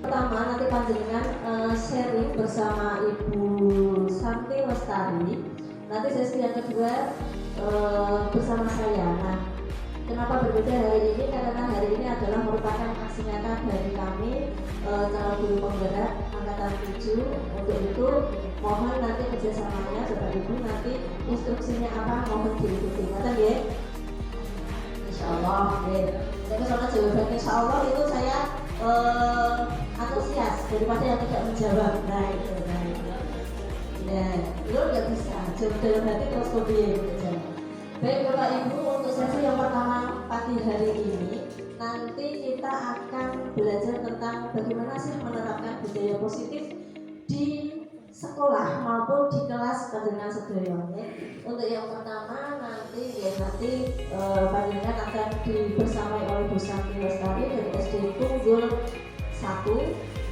Pertama nanti panjenengan sharing bersama Ibu Santi Lestari. Nanti sesi yang kedua bersama saya. Nah, kenapa berbeda hari ini? Karena hari ini adalah merupakan aksi nyata dari kami calon guru penggerak angkatan 7. Untuk itu mohon nanti kerjasamanya Bapak Ibu, nanti instruksinya apa mohon diikuti. Kata ya, Insya Allah. Tapi soalnya jawabannya Insya Allah itu saya antusias daripada yang tidak menjawab. Nah itu. Ya, itu nggak bisa. Jawab dalam hati terus kemudian. Baik Bapak Ibu, untuk sesi yang pertama pagi hari ini nanti kita akan belajar tentang bagaimana sih menerapkan budaya positif di sekolah maupun di kelas panjenengan sedaya. Untuk yang pertama nanti panjenengan akan dibersamai oleh Bu Santi Lestari dari SD Tunggul 1.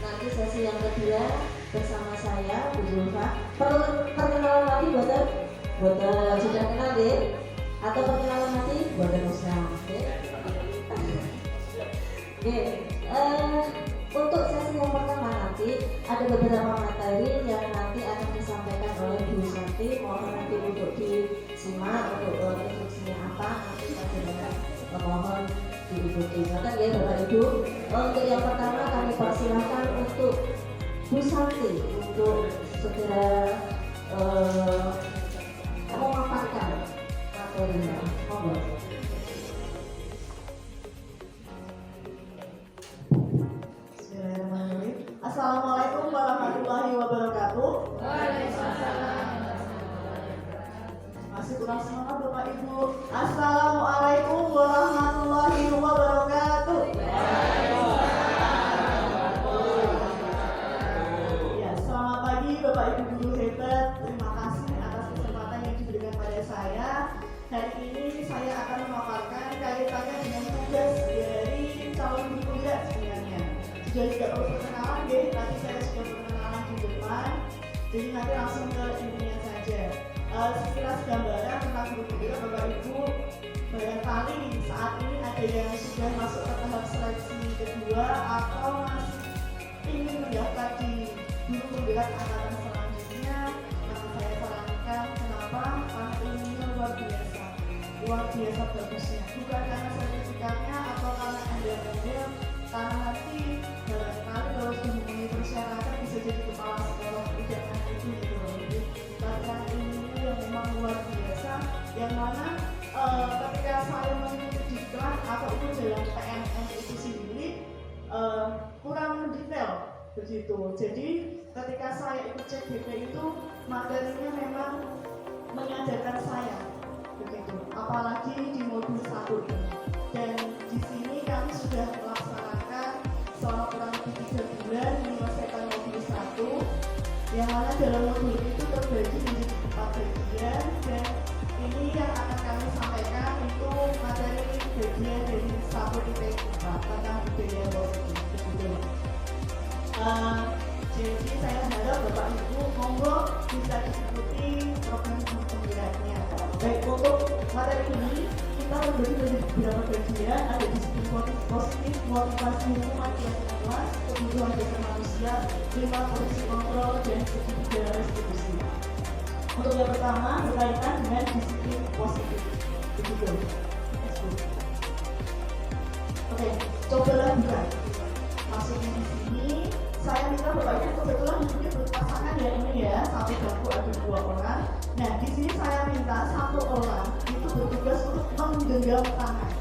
Nanti sesi yang kedua bersama saya Bu Zulfa. Perkenalan lagi buatan sudah kenal deh? Atau perkenalan nanti buatan usah. Untuk sesi yang pertama nanti ada beberapa materi yang nanti akan disampaikan oleh Bu Santi. Mohon nanti untuk disimak untuk instruksinya apa nanti panjenengan mohon diikuti. Maka ya Bapak Ibu, untuk yang pertama kami persilahkan untuk Bu Santi untuk segera memaparkan materinya. Mohon. Assalamualaikum warahmatullahi wabarakatuh. Masih kurang semangat Bapak Ibu. Assalamualaikum warahmatullahi wabarakatuh. Ya, selamat pagi Bapak Ibu guru hebat. Terima kasih atas kesempatan yang diberikan pada saya. Hari ini saya akan memaparkan kaitannya dengan tugas dari calon guru penggerak sebenarnya. Sudah tidak perlu perkenalan deh, tadi saya sudah perkenalan di depan. Jadi nanti langsung ke intinya saja. Sekilas gambaran tentang guru penggerak Bapak Ibu, barangkali saat ini ada yang sudah masuk ke tahap seleksi kedua atau masih ingin mendaftar di guru penggerak angkatan selanjutnya. Maka saya sarankan kenapa? Karena ilmunya luar biasa bagusnya. Bukan karena sertifikatnya atau karena embel-embel, karena nanti barangkali kalau sudah memenuhi persyaratan bisa jadi kepala sekolah, tidak hanya itu gitu loh. Jadi latihan ilmunya yang memang luar biasa, yang mana ketika saya mengikuti diklat atau itu dalam PNS itu sendiri kurang detail begitu. Jadi ketika saya ikut cek BP itu materinya memang menyadarkan saya begitu, apalagi di modul 1 ini. Dan di sini kami sudah melaksanakan selama kurang lebih 3 bulan menyelesaikan modul 1, yang mana dalam modul itu terbagi menjadi 4 bagian, dan ini yang akan kami sampaikan untuk materi bagian dari 1.4 tentang budaya positif. Jadi saya harap Bapak Ibu monggo bisa diikuti program penggeraknya. Baik, untuk materi ini kita membagi menjadi beberapa bagian. Ada disiplin positif, motivasi hukuman kelas kelas, kebutuhan dasar manusia, 5 fungsi kontrol, dan ketiga restitusi. Untuk yang pertama berkaitan dengan disiplin positif. Begitu. Oke, cobalah buka. Masuknya di sini. Saya minta Bapak Ibu kebetulan di sini berpasangan ya ini ya, satu bangku ada 2 orang. Nah di sini saya minta 1 orang itu bertugas untuk menggenggam tangan.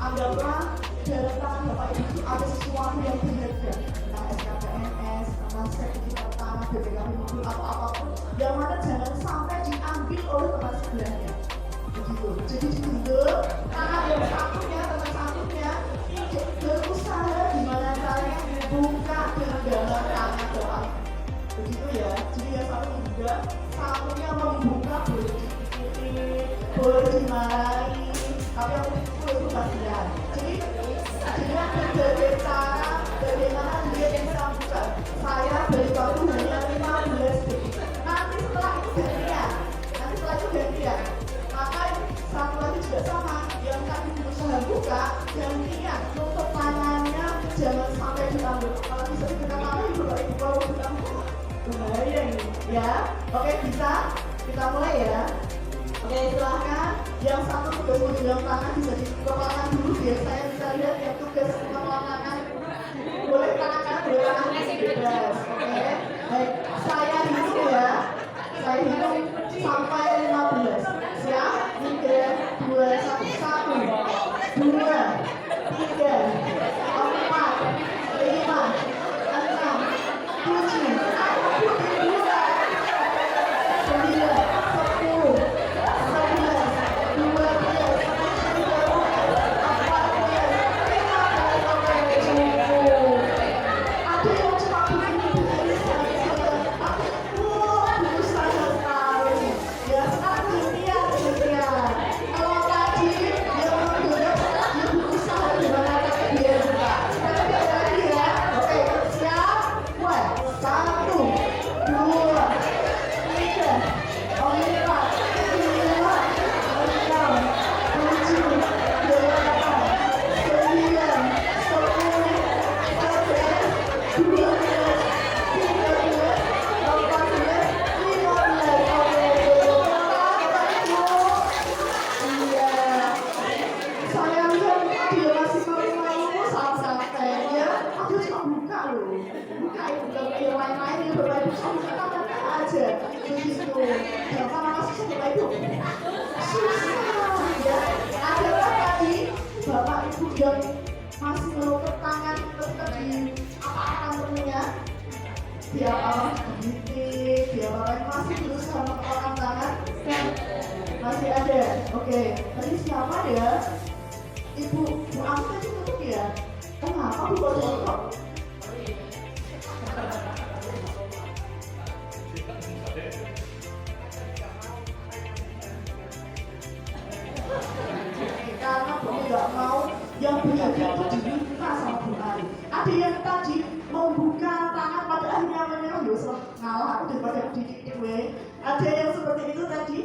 Anggaplah dalam tangan Bapak Ibu itu ada sesuatu yang berharga, entah SKPNS, entah sertifikat tanah, BPKB mobil atau apapun, yang mana jangan sampai diambil oleh teman sebelahnya. Begitu. Jadi digenggam tangan yang satunya, teman satunya ini berusaha gimana caranya buka genggaman tangan Bapak. Begitu ya. Jadi yang satu juga satunya membuka, boleh dikit-kit, boleh dimarahi, tapi yang itu bagian. Jadi dengan berbagai cara bagaimana dia bisa buka. Saya beri waktu hanya 15 detik. Nanti setelah itu gantian. Maka satu lagi juga sama, yang tadi berusaha buka gantian, tutup tangannya jangan sampai diambil. Kalau bisa kita Ya, oke bisa. Kita mulai ya. Oke, silahkan. Yang satu tugas menjual tangan bisa dikeluarkan dulu biar saya bisa lihat yang tugas pengelolaan. Boleh tangan kanan, boleh tangan kiri, bebas. Oke, baik. Saya hitung ya. Saya hitung sampai 15. Siap? 3, 2, 1, 1, 2, 3, 4, 5, 6, 7, Bapak Ibu yang masih melukat tangan tetap di apa-apa temennya di apa titik di apa masih berusaha mengeluarkan tangan masih ada. Oke, tadi siapa ya? Ibu Amta itu tutup ya? Kenapa Bu kok tutup? Karena Bapak nggak mau yang berhasil itu diminta sama Bu Ari. Ada yang tadi membuka tangan pada akhirnya menyerah, ya ngalah aku daripada dikit gue. Ada yang seperti itu tadi?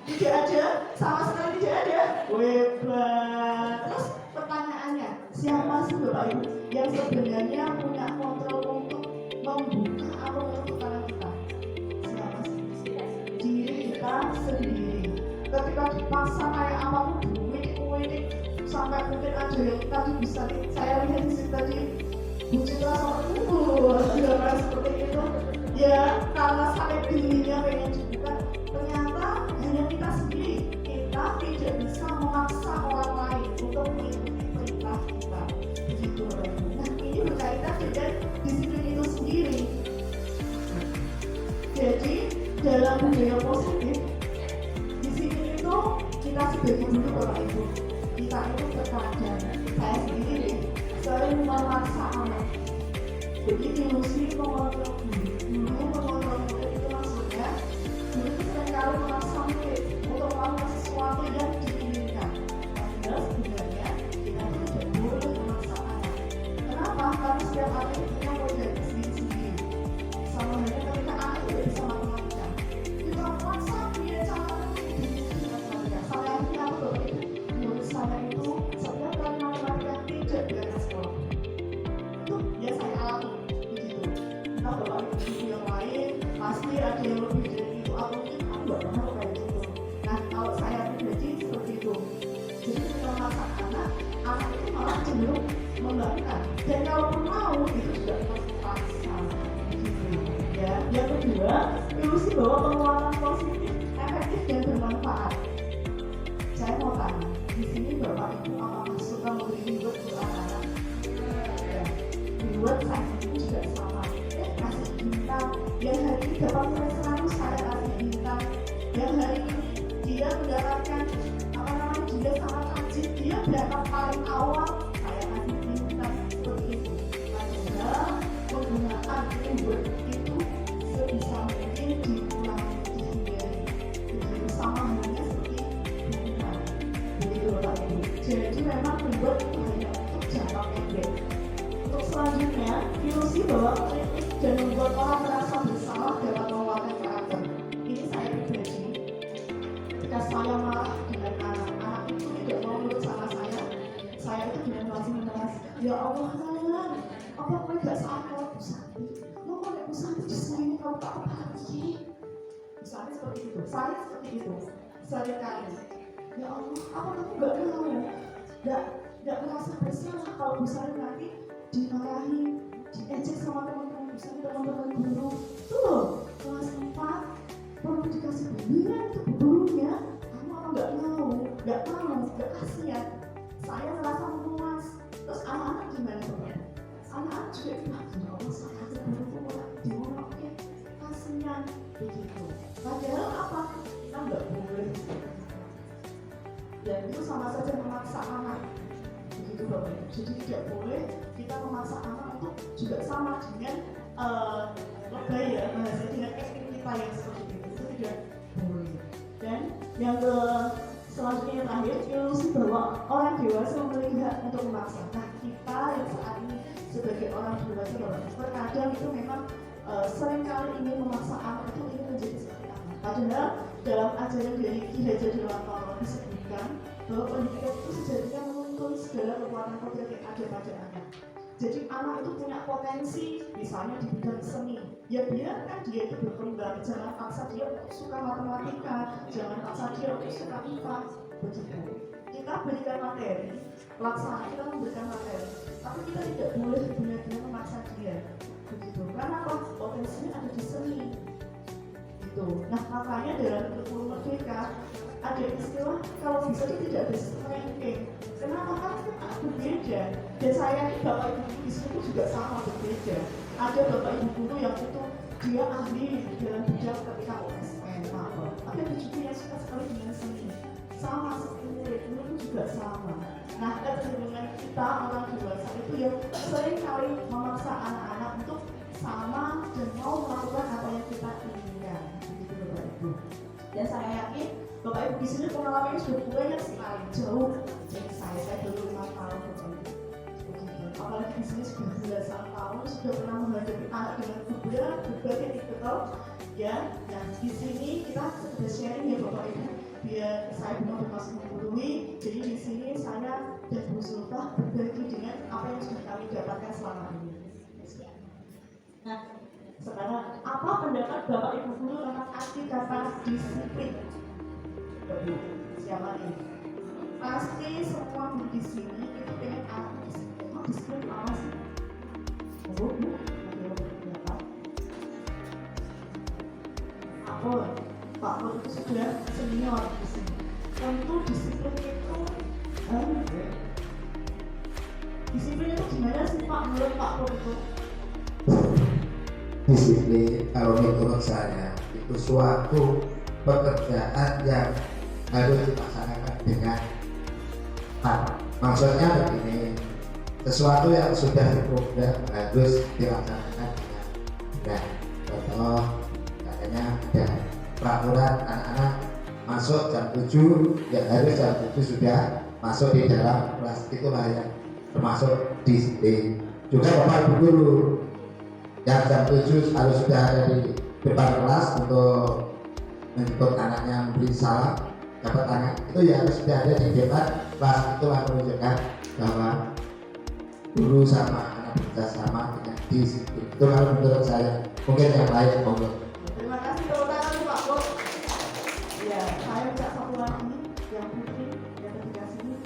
Tidak ada, sama sekali tidak ada. Hebat. Terus pertanyaannya, siapa sih Bapak Ibu yang sebenarnya punya kontrol untuk membuka atau menutup tangan kita? Siapa sih? Diri kita sendiri. Ketika dipaksa kayak apapun duit sampai mungkin ada yang tadi bisa saya lihat di sini tadi Bu Citra sama Ibu seperti itu ya, karena sampai dirinya pengen dibuka, ternyata hanya kita sendiri, kita tidak bisa memaksa orang lain untuk mengikuti perintah kita begitu. Nah ini berkaitan dengan disiplin itu sendiri. Jadi dalam budaya positif itu kita sebagai dulu Bapak Ibu, kita itu terkadang saya sendiri sering memaksa anak. Jadi ilusi mengontrol dulu mengontrol murid itu maksudnya dulu itu seringkali memaksa murid untuk melakukan sesuatu yang diinginkan. Padahal sebenarnya kita itu tidak boleh memaksa anak. Kenapa? Karena setiap anak itu punya potensi sendiri. Sama halnya ketika anak tidak bisa matematika, kita memaksa dia cara saya itu setiap kali matematika tidak belajar sekolah itu ya saya alami begitu. Entah Bapak Ibu yang lain pasti ada yang lebih dari itu atau mungkin aku nggak pernah kayak gitu. Nah kalau saya pribadi seperti itu, jadi kita memaksa anak itu malah cenderung membangkang, dan kalaupun mau itu juga terpaksa begitu ya. Yang kedua, ilusi bahwa pengeluaran positif efektif dan bermanfaat. Saya mau tanya, di sini Bapak Ibu apakah suka memberi reward buat anak-anak? Ya, reward saya itu juga sama. Kasih bintang. Yang hari ini dapat nilai 100 saya kasih bintang. Yang hari ini dia mendapatkan dia sangat rajin, dia berangkat paling awal saya kasih bintang seperti itu. Padahal penggunaan reward itu sebisa mungkin dikurangi dihindari. Jadi sama halnya seperti bintang. Jadi memang reward itu hanya untuk jangka pendek. Untuk selanjutnya, ilusi bahwa kritik dan membuat orang merasa bersalah dapat menguatkan karakter. Ini saya pribadi. Ketika saya marah dengan anak itu tidak mau nurut sama saya itu dengan masih menangis. Ya Allah, apa kau tidak salah kalau aku sakit? Mau kau tidak sakit di sini kalau tak apa lagi? Saya seperti itu seringkali. Ya Allah, apa kamu nggak mau? Nggak merasa bersalah kalau misalnya nanti dimarahi, diejek sama teman-teman, misalnya teman-teman guru. Tuh, kelas 4 perlu dikasih bimbingan untuk gurunya. Kamu apa nggak mau? Nggak kasihan. Saya merasa memuas. Terus anak-anak gimana teman? Anak-anak juga bilang, ya Allah, saya aja guruku malah dimarahin. Kasihan begitu. Padahal apa? Kita nggak boleh. Dan itu sama saja memaksa anak. Begitu Bapak Ibu. Jadi tidak boleh kita memaksa anak untuk juga sama dengan lebay ya, bahasa dengan ekstrim kita yang seperti itu tidak boleh. Dan yang selanjutnya yang terakhir, ilusi bahwa orang dewasa memiliki hak untuk memaksa. Nah, kita yang saat ini sebagai orang dewasa Bapak Ibu, terkadang itu memang seringkali ingin memaksa anak itu ingin menjadi seperti anak. Padahal dalam ajaran dari Ki Hajar Dewantara disebutkan bahwa pendidikan itu sejatinya menuntun segala kekuatan kodrat yang ada pada anak. Jadi anak itu punya potensi, misalnya di bidang seni. Ya biarkan dia itu berkembang, jangan paksa dia untuk suka matematika, jangan paksa dia untuk suka IPA. Begitu. Kita berikan materi, pelaksanaan kita memberikan materi, tapi kita tidak boleh benar-benar memaksa dia. Begitu. Karena apa? Potensinya ada di seni. Gitu. Nah makanya dalam kurikulum merdeka ada istilah kalau bisa itu tidak ada ranking. Kenapa? Karena berbeda. Dan saya yakin Bapak Ibu di sini juga sama berbeda. Ada Bapak Ibu guru yang itu dia ahli dalam bidang ketika OSN apa. Tapi ada juga yang suka sekali dengan seni. Sama seperti murid juga sama. Nah kecenderungan kita orang dewasa itu yang sering kali memaksa anak-anak untuk sama dan mau melakukan apa yang kita inginkan. Begitu Bapak Ibu. Dan saya yakin Bapak Ibu di sini pengalamannya sudah banyak sekali, jauh dari saya baru 5 tahun Bapak Ibu. Begitu. Apalagi di sini sudah belasan tahun, sudah pernah menghadapi anak dengan berbagai tipikal, ya. Dan di sini kita sudah sharing ya Bapak Ibu, biar saya benar-benar masih menggurui. Jadi di sini saya dan Bu Zulfa berbagi dengan apa yang sudah kami dapatkan selama ini. Nah, sekarang apa pendapat Bapak Ibu guru tentang arti kata disiplin? Siapa ini? Pasti semua guru di sini itu pengen arti disiplin. Oh, disiplin apa sih? Oh, Bu, apa? Pak Pur itu sudah senior di sini. Tentu disiplin itu disiplin itu gimana sih Pak menurut Pak Pur itu? Disiplin kalau menurut saya itu suatu pekerjaan yang harus dilaksanakan dengan tepat. Maksudnya begini, sesuatu yang sudah diprogram harus dilaksanakan dengan benar. Contoh, katanya ada peraturan anak-anak masuk jam 7, ya harus jam 7 sudah masuk di dalam kelas, itulah yang termasuk disiplin. Juga Bapak Ibu guru yang jam 7 harus sudah ada di depan kelas untuk menjemput anaknya memberi salam, dapat anak itu ya harus sudah ada di depan kelas. Itulah menunjukkan bahwa guru sama anak bekerjasama dengan disiplin. Itu kalau menurut saya. Mungkin yang lain monggo. Terima kasih tepuk tangan Pak Bos. Ya, saya minta satu lagi yang putri yang ketiga sini.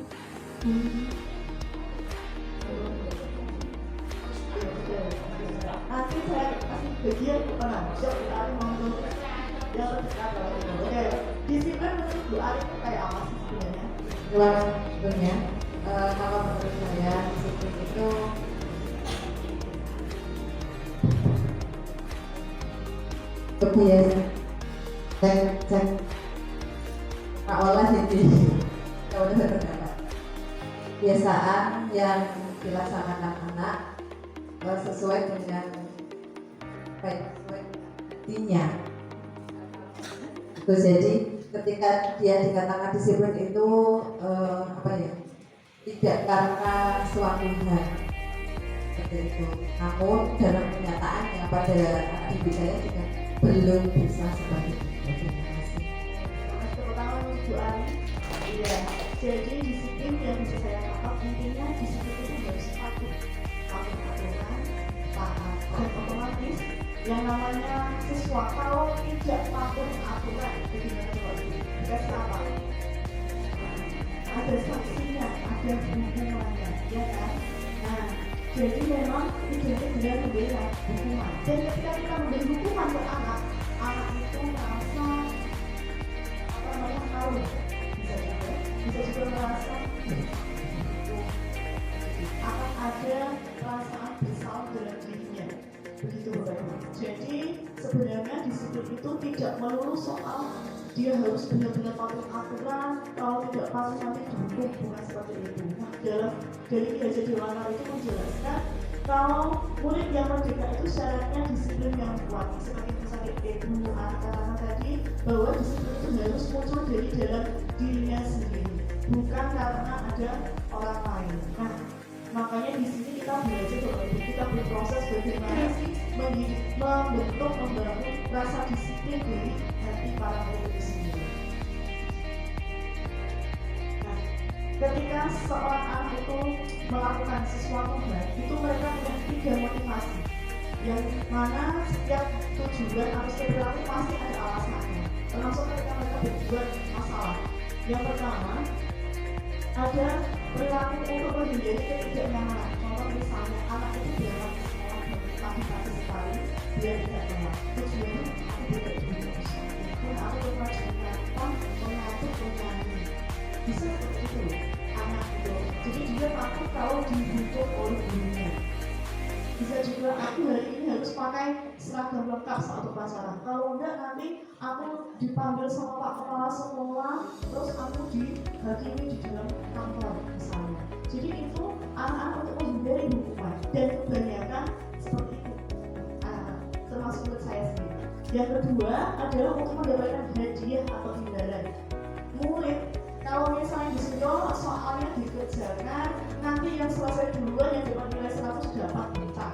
Nanti saya kasih bagian tenang. Siap, kita hari monggo. Yang ketiga kalau itu. Oke, disiplin menurut Bu Ari itu kayak apa sih sebenarnya? Luar sebetulnya, kalau menurut saya disiplin itu kebiasaan cek tak olah jadi kalau udah berpendapat kebiasaan yang dilaksanakan anak sesuai dengan intinya. Itu jadi ketika dia dikatakan disiplin itu tidak karena suatu hal seperti itu. Namun dalam kenyataannya pada anak didik saya juga belum bisa seperti itu. Terima kasih. Terutama Bu Ari. Iya. Jadi disiplin yang bisa saya tangkap intinya disiplin itu harus patuh, aturan, taat, dan otomatis yang namanya siswa kalau tidak patuh aturan bagaimana coba dikasih apa? Ada sanksinya, ada hukumannya, ya kan? Nah, jadi memang tujuannya benar membela hukuman. Dan ketika kita memberi hukuman ke anak itu merasa apa namanya tahu, bisa juga merasa akan ada perasaan bersalah dalam dirinya. Begitu Bapak Ibu. Jadi sebenarnya disiplin itu tidak melulu soal dia harus benar-benar patuh aturan, kalau tidak patuh nanti dihukum, bukan seperti itu. Nah, dari Ki Hajar Dewantara itu menjelaskan kalau murid yang merdeka itu syaratnya disiplin yang kuat. Seperti misalnya Ibu katakan tadi bahwa disiplin itu harus muncul dari dalam dirinya sendiri, bukan karena ada orang lain. Nah, makanya di sini kita belajar bahwa kita berproses bagaimana sih membentuk, membangun rasa disiplin dari hati para murid itu sendiri. Nah, ketika seorang anak itu melakukan sesuatu baik, itu mereka punya 3 motivasi, yang mana setiap tujuan atau setiap perilaku pasti ada alasannya, termasuk ketika mereka berbuat masalah. Yang pertama, ada perilaku untuk menghindari ketidaknyamanan. Contoh misalnya anak itu berangkat ke sekolah pagi-pagi sekali, dia tidak telat. Tujuannya aku tidak dulu, pun aku berkewajiban mengatur penyanyi. Bisa seperti itu anak itu. Jadi dia takut kalau dihukum oleh gurunya. Bisa juga aku hari ini harus pakai seragam lengkap saat upacara. Kalau enggak nanti aku dipanggil sama Pak Kepala Sekolah, terus aku dihakimi di dalam kantor misalnya. Jadi itu anak-anak untuk menghindari hukuman, dan kebanyakan seperti itu anak-anak, termasuk menurut saya sendiri. Yang kedua adalah untuk mendapatkan hadiah atau imbalan. Murid kalau misalnya disuruh soalnya dikerjakan, nanti yang selesai duluan yang dapat nilai 100 dapat bintang.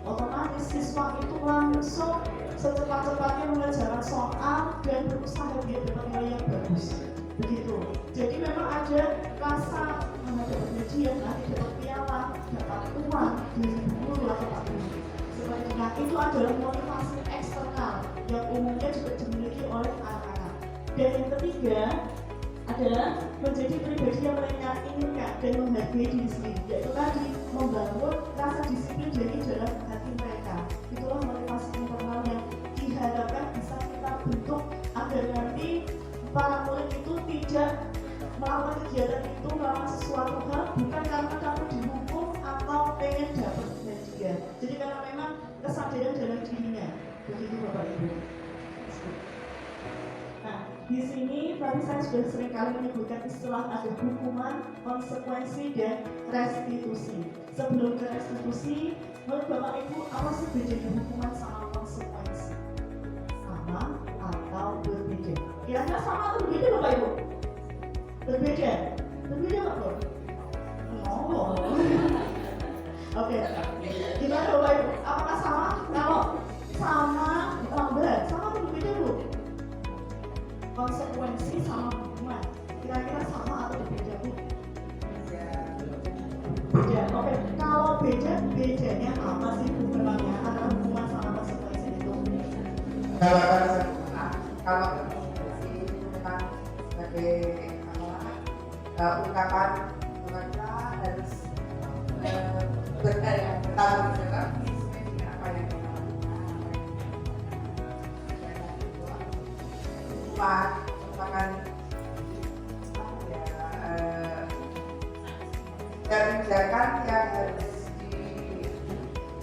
Otomatis siswa itu langsung secepat-cepatnya mengerjakan soal dan berusaha dia dapat nilai yang bagus. Begitu. Jadi memang ada rasa dapat hadiah, nanti dapat piala, dapat uang dari guru atau pak guru. Seperti itu. Nah, itu adalah motivasi eksternal yang umumnya juga dimiliki oleh anak-anak. Dan yang ketiga adalah menjadi pribadi yang mereka inginkan dan menghargai diri sendiri, yaitu tadi membangun rasa disiplin dari dalam hati mereka. Itulah motivasi internal yang diharapkan bisa kita bentuk agar nanti para murid itu tidak melakukan kegiatan itu, melakukan sesuatu hal bukan karena kamu dihukum atau pengen dapat hadiah. Jadi karena memang kesadaran dalam dirinya. Begitu Bapak Ibu. Nah, di sini tadi saya sudah sering kali menyebutkan istilah ada hukuman, konsekuensi, dan restitusi. Sebelum ke restitusi, menurut Bapak Ibu apa sih bedanya hukuman sama konsekuensi? Sama atau berbeda? Kira-kira sama atau berbeda Bapak Ibu? Berbeda? Berbeda Bapak Ibu? Oh. Oke. Gimana Bapak Ibu? Apakah sama? Kalau sama, berat. Sama atau berbeda Bu? Konsekuensi sama hukuman kira-kira sama atau berbeda Bu? Beda. Oke. Kalau bedanya apa sih Bu memangnya antara hukuman sama konsekuensi itu? Kalau konsekuensi itu memang sebagai ungkapan mereka harus bertanggung jawab sesuai dengan apa yang kita lakukan. Merupakan kebijakan yang harus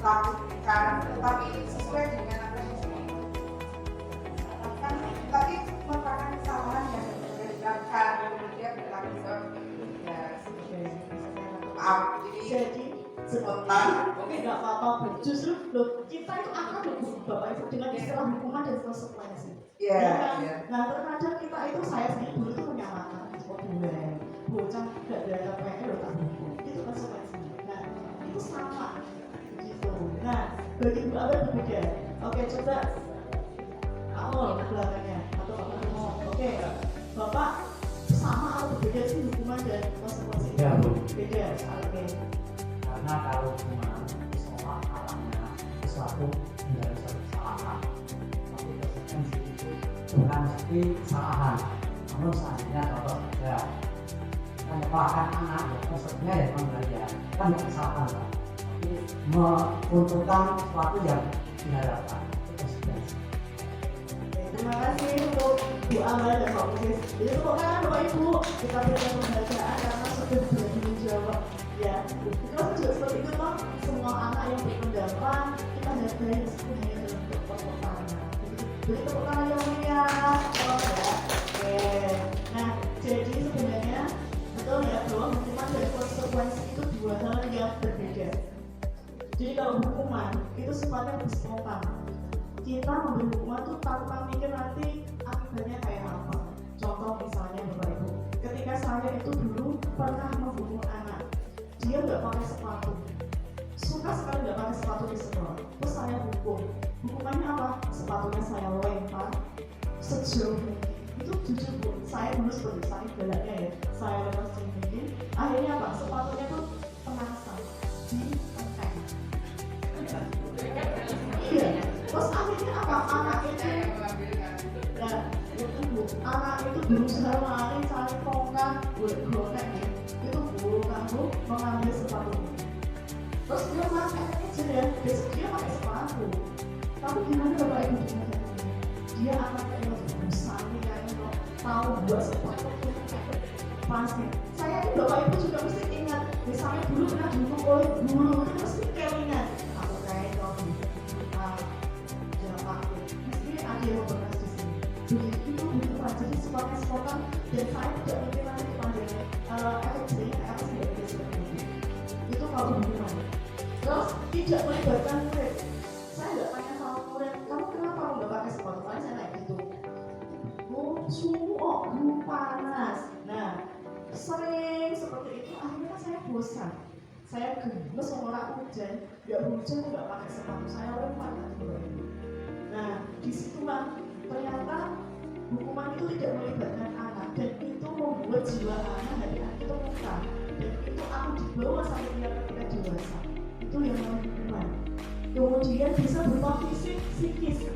dilakukan, tetapi sesuai dengan apa yang dilakukan. Tapi merupakan kesalahan yang dilakukan, kemudian bertanggung jawab. Ya, maaf. Jadi spontan, oke nggak apa-apa. Justru loh, kita itu akan Bapak Ibu dengan istilah hukuman dan konsekuensi. Iya. Nah terkadang kita itu saya sendiri dulu itu menyamakan seperti bocah tidak ada PR loh tak hukum. Itu konsekuensinya. Nah itu sama, gitu. Nah bagi Bu Abel berbeda. Oke coba awal belakangnya atau Bapak ngomong. Oke Bapak sama atau berbeda sih hukuman dan konsekuensi? Ya Bu. Beda. Oke. Karena kalau hukuman soal alamnya, soal suatu menjadi suatu kesalahan. Tapi konsekuensi itu bukan seperti kesalahan, namun seandainya contoh saja kita menyalahkan anak, konsekuensinya ya memang belajar, kan tidak kesalahan Pak, tapi menguntungkan sesuatu yang diharapkan, itu konsekuensi. Terima kasih untuk Bu Amal dan Pak Musis. Jadi tepuk tangan Bapak Ibu, kita berikan pembacaan karena sudah bertanggung jawab. Ya, itu juga seperti itu toh. Semua anak yang berpendapat kita hargai sepenuhnya dalam tepuk tangan. Jadi tepuk tangan yang mulia. Oh ya, oke. Nah, jadi sebenarnya betul ya bahwa hukuman dan konsekuensi itu dua hal yang berbeda. Jadi kalau hukuman itu sifatnya bersifat, kita memberi hukuman itu tanpa mikir nanti akibatnya kayak apa. Contoh misalnya Bapak Ibu, ketika saya itu dulu pernah menghukum anak, dia nggak pakai sepatu, suka sekali nggak pakai sepatu di sekolah, terus saya hukum. Hukumannya apa? Sepatunya saya lempar sejauh mungkin. Itu jujur Bu, saya dulu seperti sakit galaknya ya, saya lempar sejauh mungkin. Akhirnya apa? Sepatunya tuh penasar di kenteng. Iya. Terus akhirnya apa? Anak itu anak itu berusaha lari cari tongkat buat glonek ya. Itu guru kamu mengambil sepatu. Terus dia pakai aja ya, besok dia pakai sepatu. Tapi gimana Bapak Ibu gimana? Dia akan kayak berusaha nih kayak tahu buat sepatu itu pasti. Saya ini Bapak Ibu juga mesti ingat, misalnya dulu pernah dihukum oleh guru, itu mesti kelingan. Aku kayak kalau mesti ada yang bekas di sini. Begitu itu bukan jadi sifatnya spontan dan saya tidak mungkin nanti kepanjangan efek jadinya apa sih ya seperti itu. Itu kalau hubungan. Terus tidak melibatkan murid. Saya nggak tanya sama murid, kamu kenapa nggak pakai sepatu? Saya naik gitu. Oh, suhu panas. Nah, sering seperti itu akhirnya kan saya bosan. Saya gemes orang hujan, nggak hujan nggak pakai sepatu. Saya lempar gitu. Nah, disitulah ternyata hukuman itu tidak melibatkan anak dan itu membuat jiwa anak dari anak itu luka dan itu akan dibawa sampai dia ketika dewasa. Itu yang namanya hukuman. Kemudian bisa berupa fisik, psikis.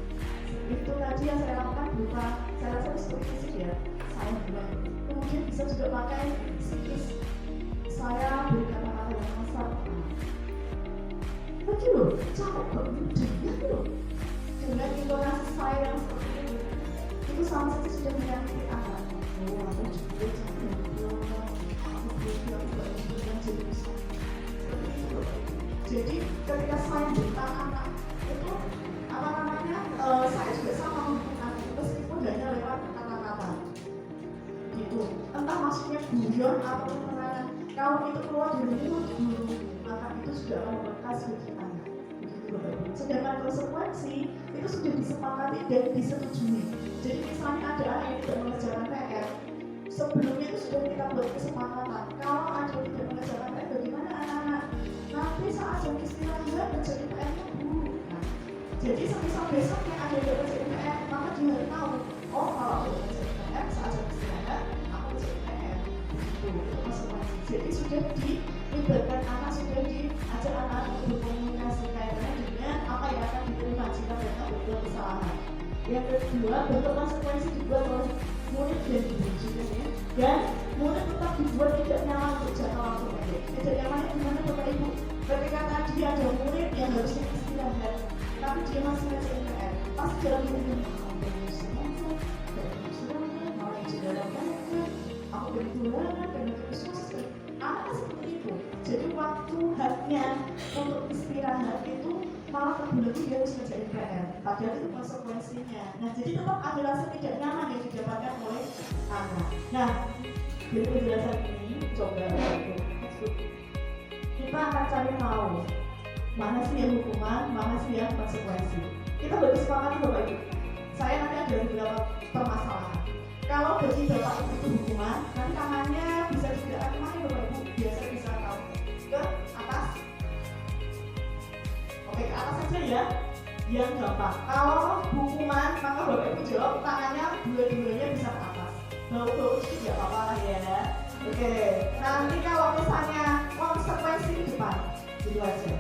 Itu tadi yang saya lakukan berupa, saya rasa seperti fisik ya, saya bilang. Kemudian bisa juga pakai psikis. Saya berikan kata-kata yang kasar. Lagi loh, capek banget loh. Dengan intonasi saya yang seperti itu sama saja sudah menyakiti anak. Oh, aku juga capek. Aku juga jadi besar. Jadi ketika saya berikan anak itu apa namanya? Saya juga sama menggunakan meskipun hanya lewat kata-kata. Gitu. Entah maksudnya guyon atau menerangkan. Kalau itu keluar dari mulut guru, maka itu sudah akan membekas bagi anak. Sedangkan konsekuensi itu sudah disepakati dan disetujui. Jadi misalnya ada anak yang tidak mengerjakan PR, sebelumnya itu sudah kita buat kesepakatan. Kalau ada yang tidak mengerjakan PR, bagaimana anak-anak? Nanti saat jam istirahat menjadi PR-nya guru. Nah, jadi semisal besoknya ada yang mengerjakan PR, maka dia harus tahu. Oh, kalau aku mengerjakan PR saat jam istirahat, aku mengerjakan PR. Itu konsekuensi. Jadi sudah dilibatkan anak, sudah diajak anak untuk berkomunikasi kaitannya dengan apa yang akan diterima jika mereka berbuat kesalahan. Yang kedua, bentuk konsekuensi dibuat oleh murid dan guru juga ya. Dan murid tetap dibuat tidak nyaman untuk jangka waktu pendek. Tidak nyamannya gimana Bapak Ibu? Ketika tadi ada murid yang harusnya istirahat, tapi dia masih ngerjain PR, pasti dalam hidupnya aku berjualan dan berkhusus. Anak seperti itu. Jadi waktu haknya untuk istirahat itu malah terbunuh dia harus ngerjain PR. Padahal itu konsekuensinya. Nah, jadi tetap ada rasa tidak nyaman yang didapatkan oleh anak. Nah, dari penjelasan ini coba kita akan cari tahu mana sih yang hukuman, mana sih yang konsekuensi. Kita bersepakat Bapak Ibu. Saya nanti ada beberapa permasalahan. Kalau bagi Bapak Ibu itu hukuman, nanti tangannya bisa digerakkan kemana Bapak Ibu? Biasa bisa tahu ke atas. Oke, ke atas saja ya. Yang gampang. Kalau hukuman, maka Bapak Ibu jawab tangannya dua-duanya bisa ke atas. Bau-bau itu tidak apa-apa lah ya. Oke, nanti kalau misalnya konsekuensi di depan, gitu aja.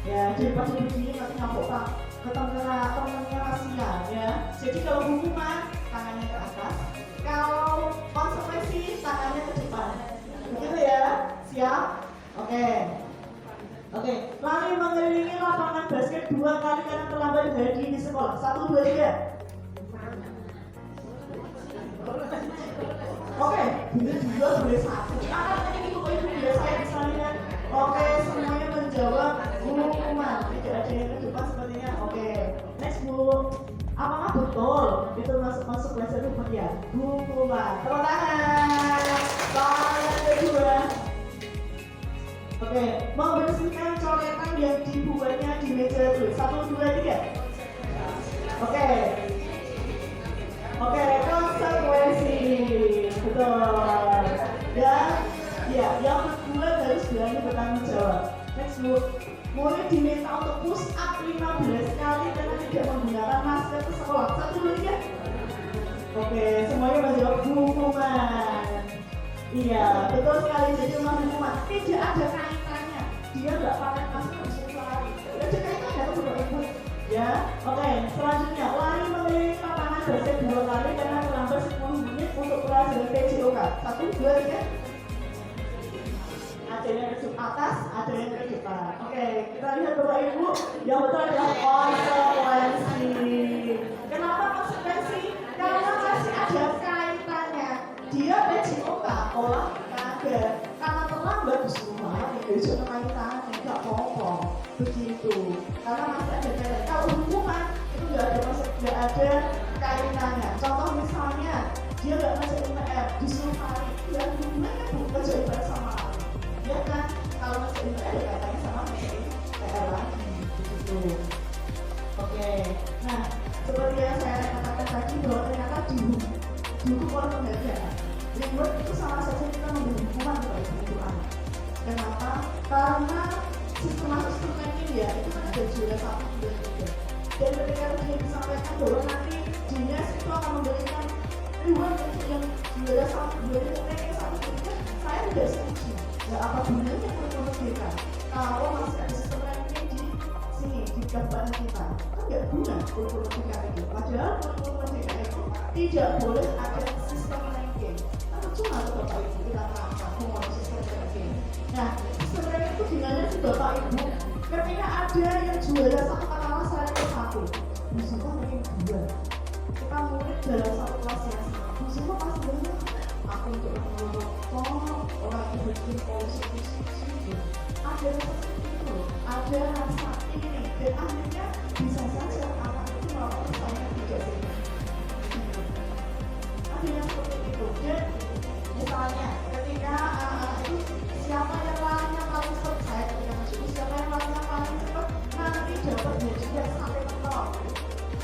Ya, daripada begini nanti ngambok pak ke temennya kasihan ya. Jadi kalau hukuman tangannya ke atas, kalau konsekuensi tangannya ke depan. Begitu ya? Siap? Oke. Lari mengelilingi lapangan basket 2 kali karena terlambat hadir di sekolah. 1, 2, 3. Oke, boleh 2, boleh 1. Akan ini ibu biasa saya bisa lihat. Oke, semuanya menjawab hukuman. Tidak ada yang ke depan sepertinya. Oke, next Bu. Apakah betul itu masuk belajar hukum ya? Hukuman. Tepuk tangan. Yang kedua. Oke, membersihkan coretan yang dibuatnya di meja tulis. 1, 2, 3. Oke, konsekuensi. Betul. Ya, yang kedua harus berani bertanggung jawab. Next Bu, murid diminta untuk push up 15 kali karena tidak menggunakan masker ke sekolah. 1, 2, 3. Oke, semuanya menjawab hukuman. Iya, betul sekali. Jadi memang hukuman tidak ada kaitannya. Dia nggak pakai masker disuruh lari. Ada kaitannya tuh Bapak Ibu. Ya, oke. Selanjutnya, lari mengelilingi lapangan basket 2 kali karena terlambat 10 menit untuk pelajaran PJOK. 1, 2, 3. Ada yang ke atas, ada yang ke depan. Oke, kita lihat Bapak Ibu. Yang betul adalah konsekuensi. Kenapa konsekuensi? Karena masih ada kaitannya. Dia PJOK, olahraga. Karena terlambat disuruh lari, itu kaitannya, nggak apa-apa. Begitu. Karena masih ada kaitannya. Kalau hukuman itu nggak ada kaitannya. Contoh misalnya dia nggak ngajarin PR, disuruh lari. Ya hubungannya bukan ngajarin PR sama lari. Ya kan, kalau ngajarin PR ada kaitannya sama ngajarin PR lagi. Begitu. Oke. Nah, seperti yang saya katakan tadi bahwa ternyata dihukum oleh pembelajaran. Reward itu sama saja kita memberi hukuman kepada itu anak. Kenapa? Karena sistem ini ya itu kan ada juara 1, 2, 3. Dan ketika dia disampaikan bahwa nanti dinas itu akan memberikan reward untuk yang juara 1, 2, 3, 1, 2, 3, saya tidak setuju. Ya apa gunanya kurikulum kita kalau masih ada sistem ranking di sini di kabupaten kita? Kan nggak guna kurikulum kita itu. Padahal kurikulum kita itu tidak boleh ada sistem ranking. Cuma Bapak Ibu kita terapkan semua sistem ranking. Nah, sistem ranking itu gimana sih Bapak Ibu? Ketika ada yang juara 1 katakanlah saya ke 1, musuhnya ranking 2. Kita murid dalam satu kelas yang sama. Musuhnya pasti bilang, aku untuk merokok, orang itu bikin polisi. Ada rasa itu, ada rasa ini, dan akhirnya bisa saja anak itu melakukan persaingan tidak sehat. Akhirnya seperti itu. Dan misalnya ketika anak-anak itu siapa yang larinya paling cepat, saya ketika masuk siapa yang larinya paling cepat, nanti dapat juga sampai mentok.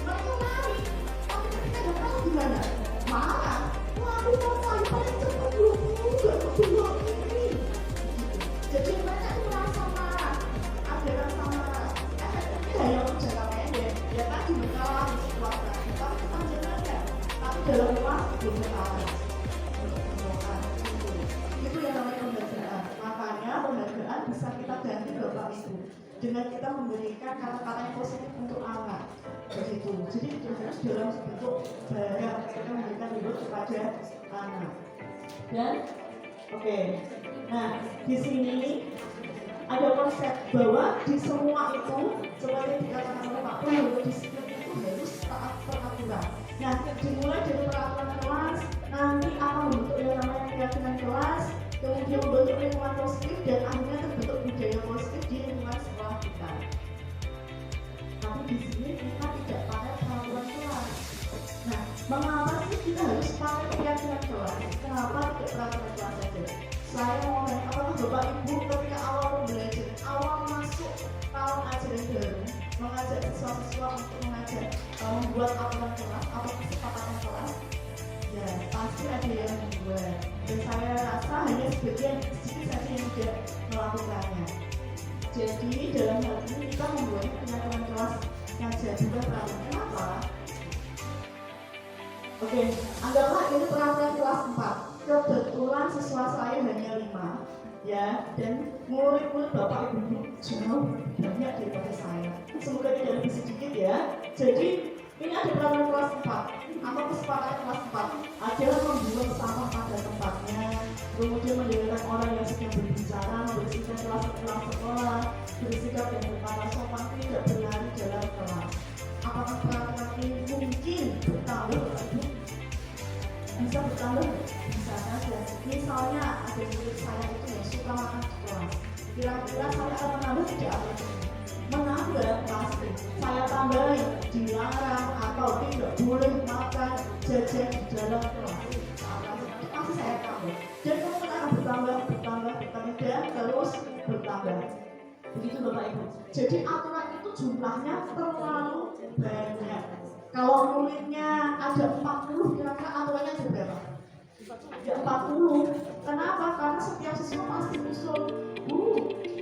Mereka lari, tapi ketika dapat gimana? Marah. Wah, aku mau lari paling cepat dulu, gak kedua ini. Jadi mereka itu merasa marah, ada rasa marah. Efeknya hanya untuk jangka pendek. Ya tadi mereka lari situasi, tapi kepanjangannya, tapi dalam kelas belum kalah. Itu yang namanya pembelajaran. Makanya pembelajaran bisa kita ganti Bapak Ibu dengan kita memberikan kata-kata yang positif untuk anak. Begitu. Jadi terus dalam bentuk barang kita memberikan reward kepada anak. Dan oke. Nah, di sini ada konsep bahwa di semua itu seperti dikatakan oleh Pak Pro, disiplin itu harus taat peraturan. Nah, dimulai dari peraturan kelas, nanti akan membentuk yang namanya keyakinan kelas, kemudian membentuk lingkungan positif dan akhirnya terbentuk budaya positif di lingkungan sekolah kita. Tapi di sini kita tidak pakai peraturan kelas. Nah, mengapa sih kita harus pakai keyakinan kelas? Kenapa tidak peraturan kelas saja? Saya mau nanya, apakah Bapak Ibu ketika awal pembelajaran, awal masuk tahun ajaran baru, mengajak siswa-siswa untuk membuat aturan kelas atau kesepakatan kelas, ya pasti ada yang membuat. Dan saya rasa hanya sebagian sedikit saja yang tidak melakukannya. Jadi dalam hal ini kita membuat penyatuan kelas saja juga peraturan. Kenapa? Oke, anggaplah ini peraturan kelas 4. Kebetulan siswa saya hanya 5, ya, dan murid-murid Bapak Ibu jauh banyak daripada saya. Semoga tidak lebih sedikit ya. Jadi ini ada peraturan kelas 4 atau kesepakatan kelas 4 adalah membuang sampah pada tempatnya, kemudian mendengarkan orang yang sedang berbicara, membersihkan kelas sekolah, bersikap dan berkata sopan, tidak berlari dalam kelas. Apakah peraturan ini mungkin bertambah, Bapak Ibu? Bisa bertambah? Bisa saja. Misalnya ada murid saya itu yang suka makan di kelas. Kira-kira saya akan menambah tidak apa itu? Menambah pasti. Saya tambahin dilarang atau tidak boleh makan jajan di dalam kelas. Pasti saya tambah. Dan kemudian akan bertambah dan terus bertambah. Begitu Bapak Ibu. Jadi aturan itu jumlahnya terlalu banyak. Kalau muridnya ada 40, kira-kira aturannya ada berapa? Ya 40. Kenapa? Karena setiap siswa pasti usul.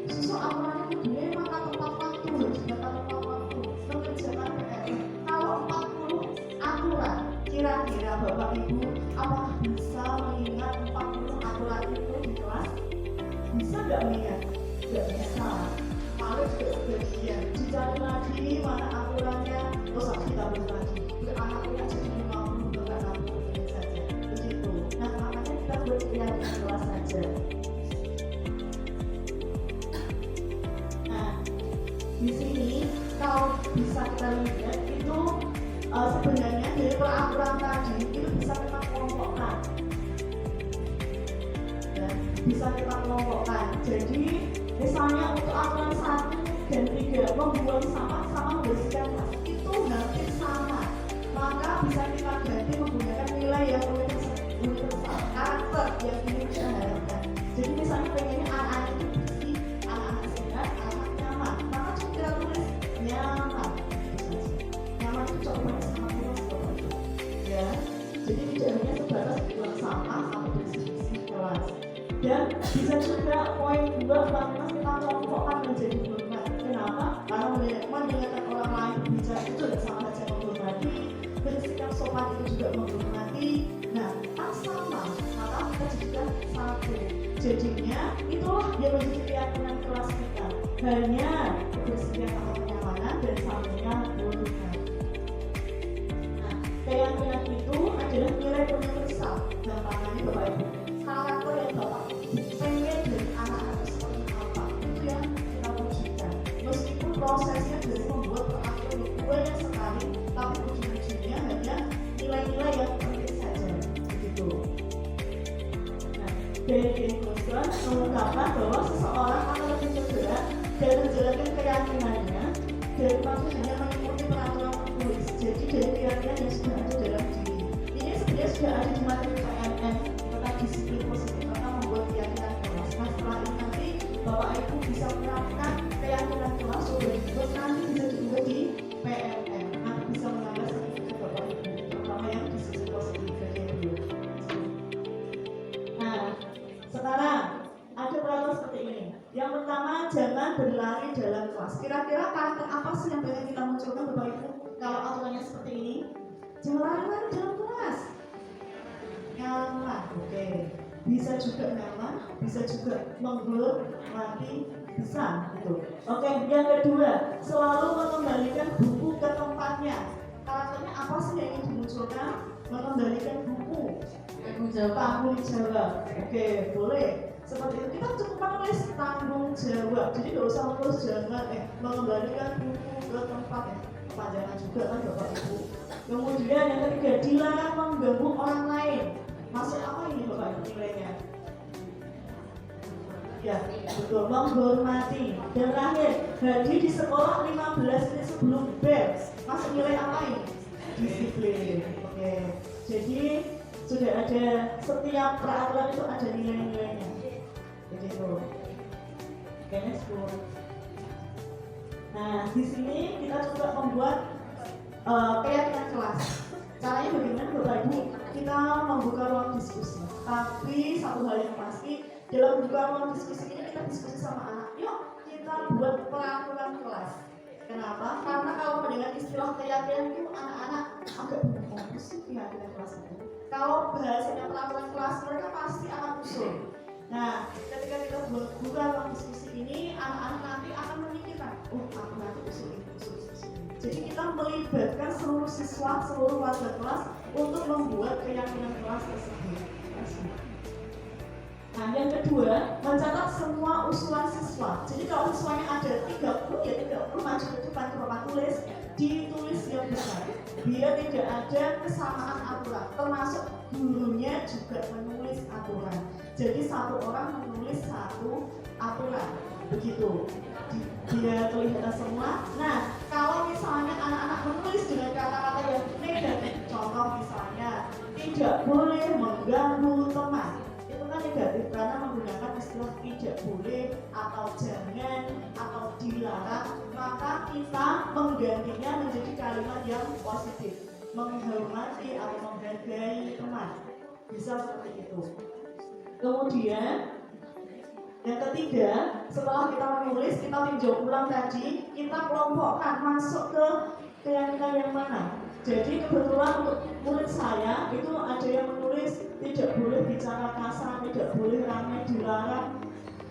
Siswa aturannya dia makan tepat waktu, tepat waktu, mengerjakan PR. Kalau 40 aturan, kira-kira Bapak Ibu apakah bisa mengingat 40 aturan itu di kelas? Bisa nggak mengingat? Nggak bisa. Paling juga sebagian. Dicari lagi mana aturannya, terus kita lagi. Anak-anak jadi 50 ke 60 menit saja. Begitu. Nah makanya kita buat yang di kelas saja. Nah di sini kalau bisa kita lihat itu sebenarnya dari peraturan tadi itu bisa kita kelompokkan. Ya, bisa kita kelompokkan. Jadi misalnya untuk aturan 1 dan 3 membuang sampah sama membersihkan kelas itu hampir sama, maka bisa kita ganti menggunakan nilai yang universal, karakter yang ingin kita harapkan. Jadi misalnya pengennya anak-anak itu bersih, anak-anak sehat, anak nyaman, maka kita tulis nyaman. Nyaman itu contohnya sangat luas ya. Jadi tidak hanya sebatas buang sampah atau bersih-bersih kelas. Dan bisa juga poin 2 bagaimana kita kelompokkan menjadi hormat. Kenapa? Karena mendengarkan orang lain berbicara itu sama saja menghormati, bersikap sopan itu juga menghormati. Nah, kan sama, maka kita jadikan satu. Jadinya itulah yang menjadi keyakinan kelas kita. Hanya kebersihan atau kenyamanan dan satunya hormat. Nah, keyakinan itu adalah nilai universal. Gampangnya Bapak Ibu, karakter yang Bapak pengen dari anak-anak seperti apa itu yang kita wujudkan. Meskipun prosesnya dari membuat peraturan itu banyak sekali, tapi ujung-ujungnya hanya nilai-nilai yang penting saja. Begitu. Nah, dari Goslan mengungkapkan bahwa seseorang akan lebih bergerak dan menjalankan keyakinannya daripada hanya mengikuti peraturan tertulis. Jadi dari keyakinan yang sudah ada dalam diri. Ini sebenarnya sudah ada di materi PNN tentang disiplin positif tentang membuat keyakinan kelas. Nah setelah ini nanti Bapak Ibu bisa menerapkan keyakinan kelas sudah dibuat nanti bisa dibuat di PNN. Nanti bisa menambah sertifikat Bapak Ibu, terutama yang disiplin positif bagian 2. Nah sekarang ada peraturan seperti ini. Yang pertama, jangan berlari dalam kelas. Kira-kira karakter apa sih yang pengen kita munculkan Bapak Ibu kalau aturannya seperti ini? Jangan lari-lari dalam kelas. Nyaman, oke. Bisa juga nyaman, bisa juga menghormati, bisa gitu. Oke, yang kedua, selalu mengembalikan buku ke tempatnya. Karakternya apa sih yang ingin dimunculkan? Mengembalikan buku. Tanggung jawab. Oke, boleh. Seperti itu kita cukup menulis tanggung jawab. Jadi nggak usah menulis jangan mengembalikan buku ke tempatnya. Kepanjangan juga kan Bapak Ibu. Kemudian yang ketiga, dilarang mengganggu orang lain. Masuk apa ini Bapak Ibu nilainya? Ya, betul, menghormati. Dan terakhir, hadir di sekolah 15 menit sebelum bel. Masuk nilai apa ini? Disiplin. Oke. Jadi sudah ada setiap peraturan itu ada nilai-nilainya. Begitu. Oke, next. Nah, di sini kita coba membuat keyakinan kelas. Caranya bagaimana Bapak Ibu? Kita membuka ruang diskusi. Tapi satu hal yang pasti, dalam membuka ruang diskusi ini kita diskusi sama anak. Yuk kita buat peraturan kelas. Kenapa? Karena kalau mendengar istilah keyakinan itu anak-anak agak bingung. Apa sih keyakinan kelas itu? Kalau bahasanya peraturan kelas mereka pasti akan usul. Nah, ketika kita buka ruang diskusi ini, anak-anak nanti akan memikirkan, oh aku nanti usul ini. Jadi kita melibatkan seluruh siswa, seluruh warga kelas untuk membuat keyakinan kelas tersebut. Nah, yang kedua, mencatat semua usulan siswa. Jadi kalau siswanya ada 30, ya 30 maju ke depan ke papan tulis, ditulis yang besar, biar tidak ada kesamaan aturan, termasuk gurunya juga menulis aturan. Jadi satu orang menulis satu aturan, begitu. Dia kelihatan semua. Nah, kalau misalnya anak-anak menulis dengan kata-kata yang negatif, contoh misalnya tidak boleh mengganggu teman, itu kan negatif karena menggunakan istilah tidak boleh atau jangan atau dilarang, maka kita menggantinya menjadi kalimat yang positif, menghormati atau menghargai teman, bisa seperti itu. Kemudian yang ketiga, setelah kita menulis, kita tinjau ulang tadi, kita kelompokkan masuk ke keyakinan yang mana. Jadi kebetulan untuk murid saya itu ada yang menulis tidak boleh bicara kasar, tidak boleh ramai, dilarang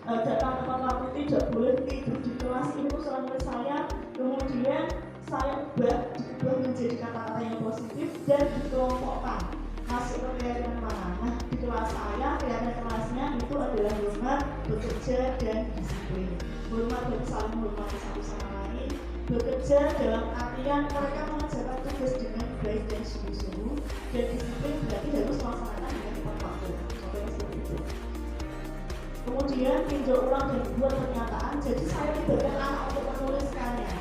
datang tepat waktu, tidak boleh tidur di kelas. Itu usulan murid saya. Kemudian saya diubah menjadi kata-kata yang positif dan dikelompokkan masuk ke keyakinan mana. Nah, di kelas saya keyakinan kelasnya itu adalah hormat, bekerja, dan disiplin. Hormat dan saling menghormati satu sama lain. Bekerja dalam artian mereka mengerjakan tugas dengan baik dan sungguh-sungguh, dan disiplin berarti harus melaksanakan dengan tepat waktu. Contohnya seperti itu. Kemudian tinjau ulang dan buat pernyataan. Jadi saya libatkan anak untuk menuliskannya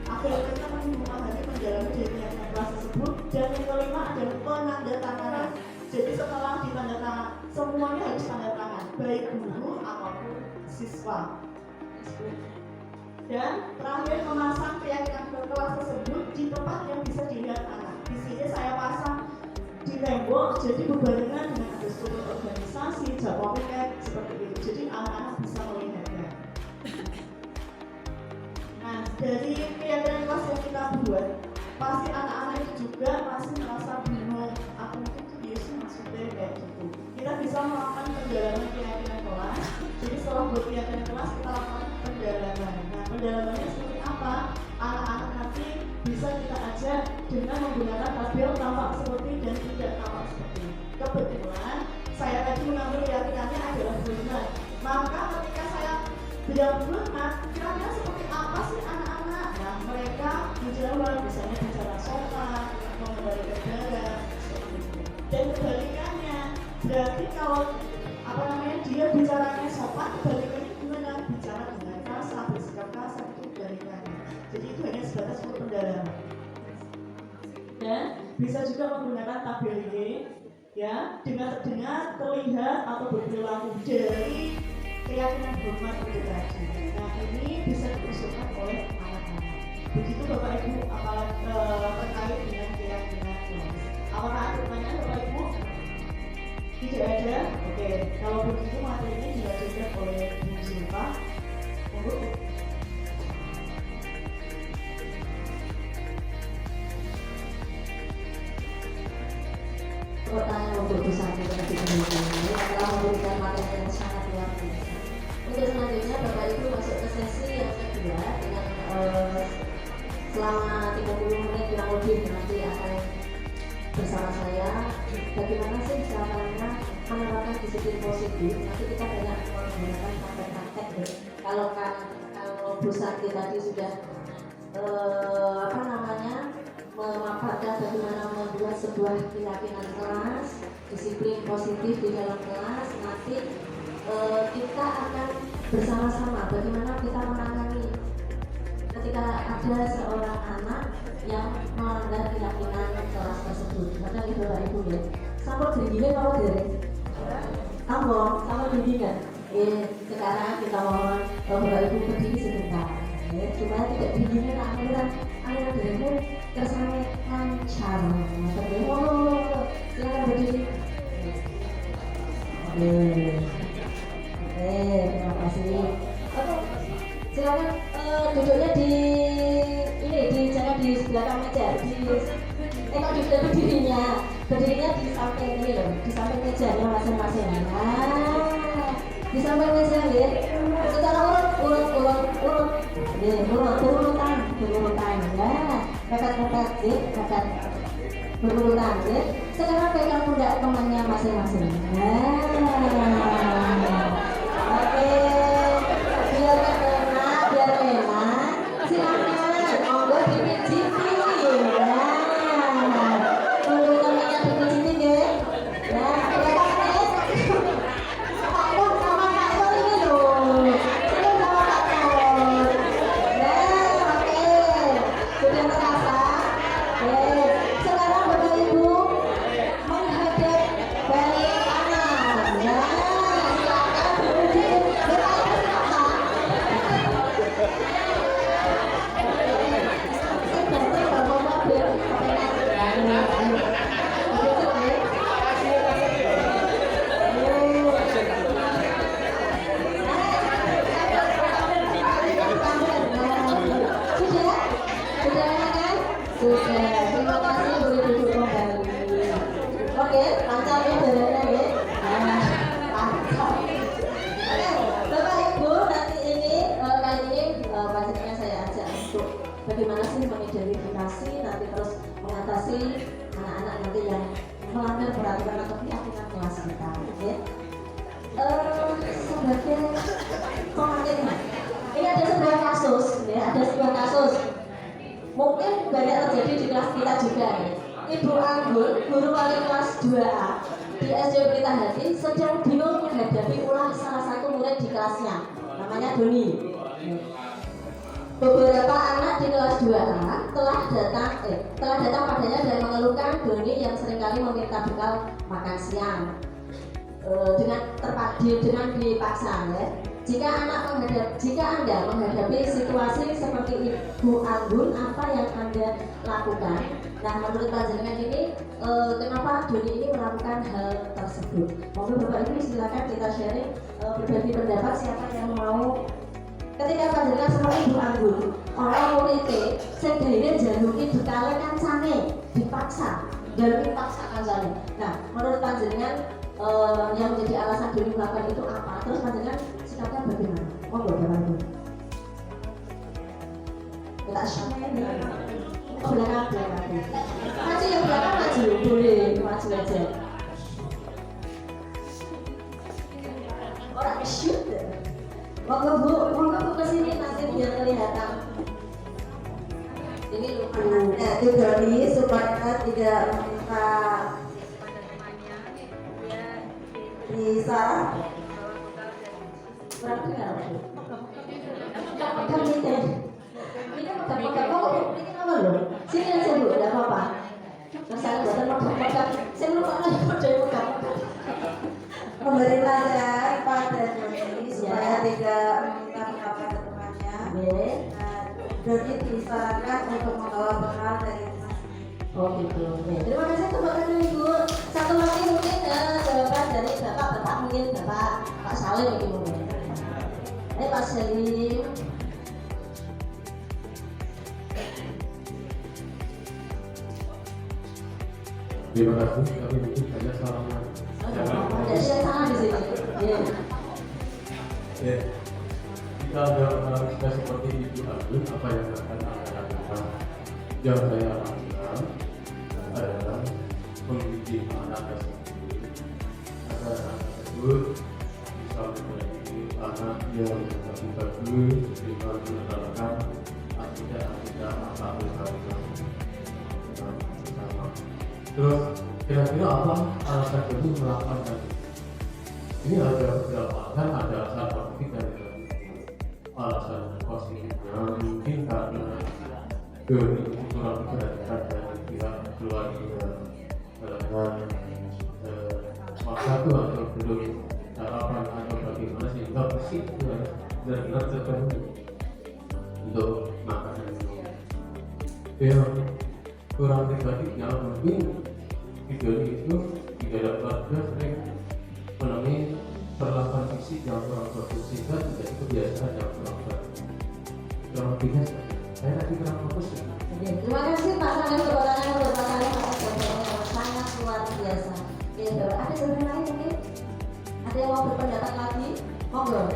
agar mereka memahami mendalami dari keyakinan kelas tersebut. Dan yang kelima adalah penandatanganan. Jadi setelah ditandatangan, semuanya harus tanda tangan, baik guru ataupun siswa. Dan terakhir memasang keyakinan kelas tersebut di tempat yang bisa dilihat anak. Di sini saya pasang di tembok, jadi berbarengan dengan ada struktur organisasi, jadwal piket seperti itu. Jadi anak-anak bisa melihatnya. Nah, dari keyakinan kelas yang kita buat, pasti anak-anak itu juga masih merasa bingung. Aku mungkin itu Yesus maksudnya kayak gitu. Kita bisa melakukan pendalaman keyakinan kelas. Jadi setelah buat keyakinan kelas, kita lakukan pendalaman. Nah, pendalamannya seperti apa? Anak-anak nanti bisa kita ajak dengan menggunakan tabel tampak seperti dan tidak tampak seperti. Kebetulan saya tadi mengambil keyakinannya adalah hormat. Maka ketika saya bilang hormat, kira-kira seperti apa sih anak-anak? Nah, mereka menjawab, misalnya bicara sopan, mengembalikan barang, seperti itu. Dan kebalikannya, berarti kalau dia bicaranya sopan, kebalikannya gimana? Bicara dengan kasar, bersikap kasar, itu kebalikannya. Jadi itu hanya sebatas untuk pendalaman. Dan bisa juga menggunakan tabel ini, ya, dengan terlihat atau berperilaku dari keyakinan hormat itu tadi. Nah, ini bisa diusulkan oleh anak-anak. Begitu Bapak Ibu, terkait dengan keyakinan kelas. Apakah ada pertanyaan Bapak Ibu? Tidak ada? Oke, kalau begitu materi ini dilanjutkan oleh Bu Zulfa. Pertanyaan untuk bersama dengan ini adalah memberikan materi yang sangat luar biasa. Untuk selanjutnya Bapak Ibu masuk ke sesi yang kedua dengan selama 30 menit kurang lebih nanti akan bersama saya bagaimana sih caranya menerapkan disiplin positif. Nanti kita banyak menggunakan praktek-praktek ya. Kalau Bu Santi tadi sudah memaparkan bagaimana membuat sebuah keyakinan kelas, disiplin positif di dalam kelas. Nanti kita akan bersama-sama bagaimana kita menangani ketika ada seorang anak yang melanggar keyakinan kelas tersebut. Maka itu Bapak Ibu ya, sampai begini kalau dari sampai begini. Sekarang kita mohon Bapak Ibu berdiri sebentar ya, supaya tidak begini aliran dirimu kesannya lancar. Silakan berdiri. Terima kasih. Oke, silakan duduknya jangan di belakang meja. Kalau berdirinya di samping ini loh, di samping mejanya masing-masing. Disampaikan meja nggih. Secara urut. Nggih, berurutan ya. Mepet nggih, mepet. Berurutan nggih. Sekarang pegang pundak temannya masing-masing. Oke. Biar enak. Silakan. Monggo dipijiti. Tunggu temannya dipijiti nggih. Ya, terima kasih boleh duduk kembali. Oke, lancar ya jalannya ya. Lancar. Oke, Bapak Ibu, nanti ini kali ini pastinya saya ajak untuk bagaimana sih mengidentifikasi nanti terus mengatasi anak-anak nanti yang melanggar peraturan atau keyakinan kelas kita. Ya. Sebagai pengantin, ini ada sebuah kasus. Mungkin banyak terjadi di kelas kita juga ya. Ibu Anggun, guru wali kelas 2A di SD Pelita Hati sedang bingung menghadapi ulah salah satu murid di kelasnya, namanya Doni. Beberapa anak di kelas 2A telah datang padanya dan mengeluhkan Doni yang seringkali meminta bekal makan siang dengan dipaksa ya. Jika Anda menghadapi situasi seperti Ibu Anggun, apa yang Anda lakukan? Nah, menurut panjenengan ini, kenapa Doni ini melakukan hal tersebut? Monggo Bapak Ibu silakan kita sharing berbagi pendapat siapa yang mau. Ketika panjenengan seperti Ibu Anggun, orang murid sing dene njaluki bekale kancane dipaksa, njaluki paksa kancane. Nah, menurut panjenengan yang menjadi alasan Doni melakukan itu apa? Terus panjenengan sikapnya bagaimana? Monggo Bapak Ibu. Kita share. Oh, belakang. Maju yang belakang maju, boleh maju aja. Orang shoot. Monggo Bu kesini nanti biar kelihatan. Ini lucu. Nah, itu Doni supaya tidak meminta bisa Berarti nggak Bu? Kami teh. Ini pegang-pegang kok ini apa loh? Sini aja Bu, tidak apa-apa. Masalah buatan pegang-pegang. Saya lupa lagi pada pegang-pegang. memberi pelajaran pada Doni supaya tidak meminta pendapat temannya. Nah, Doni disarankan untuk membawa bekal dari Oh gitu. Terima kasih tepuk tangan Ibu. Satu lagi mungkin jawaban dari Bapak mungkin Pak Salim mungkin. Pak Salim. Terima kasih, tapi mungkin saja salahnya. Ada salah di sini. Ya. Jika ada kita seperti Ibu Anggun, apa yang akan Anda lakukan? Yang saya lakukan adalah mendidik anak tersebut agar anak tersebut bisa menjadi anak yang lebih bagus dengan menerapkan akidah akhlak bersama. Terus kira-kira apa alasan Doni melakukan tadi? Ini ada beberapa alasan, ada alasan positif dan alasan positifnya mungkin karena Doni itu kurang diperhatikan dari pihak keluarga dalam masa itu atau belum harapan atau bagaimana sehingga fisik benar-benar terpenuhi untuk makan dan minum. Yang kurang negatifnya mungkin Doni itu di dalam keluarga sering menemui perlakuan fisik yang kurang bagus sehingga menjadi kebiasaan yang kurang baik. Kurang lebihnya saya tadi kurang fokus ya. Terima kasih Pak Salim kebetulan beberapa kali atas jawabannya yang sangat luar biasa. Ada sebenarnya lain mungkin? Ada yang mau berpendapat lagi? monggo.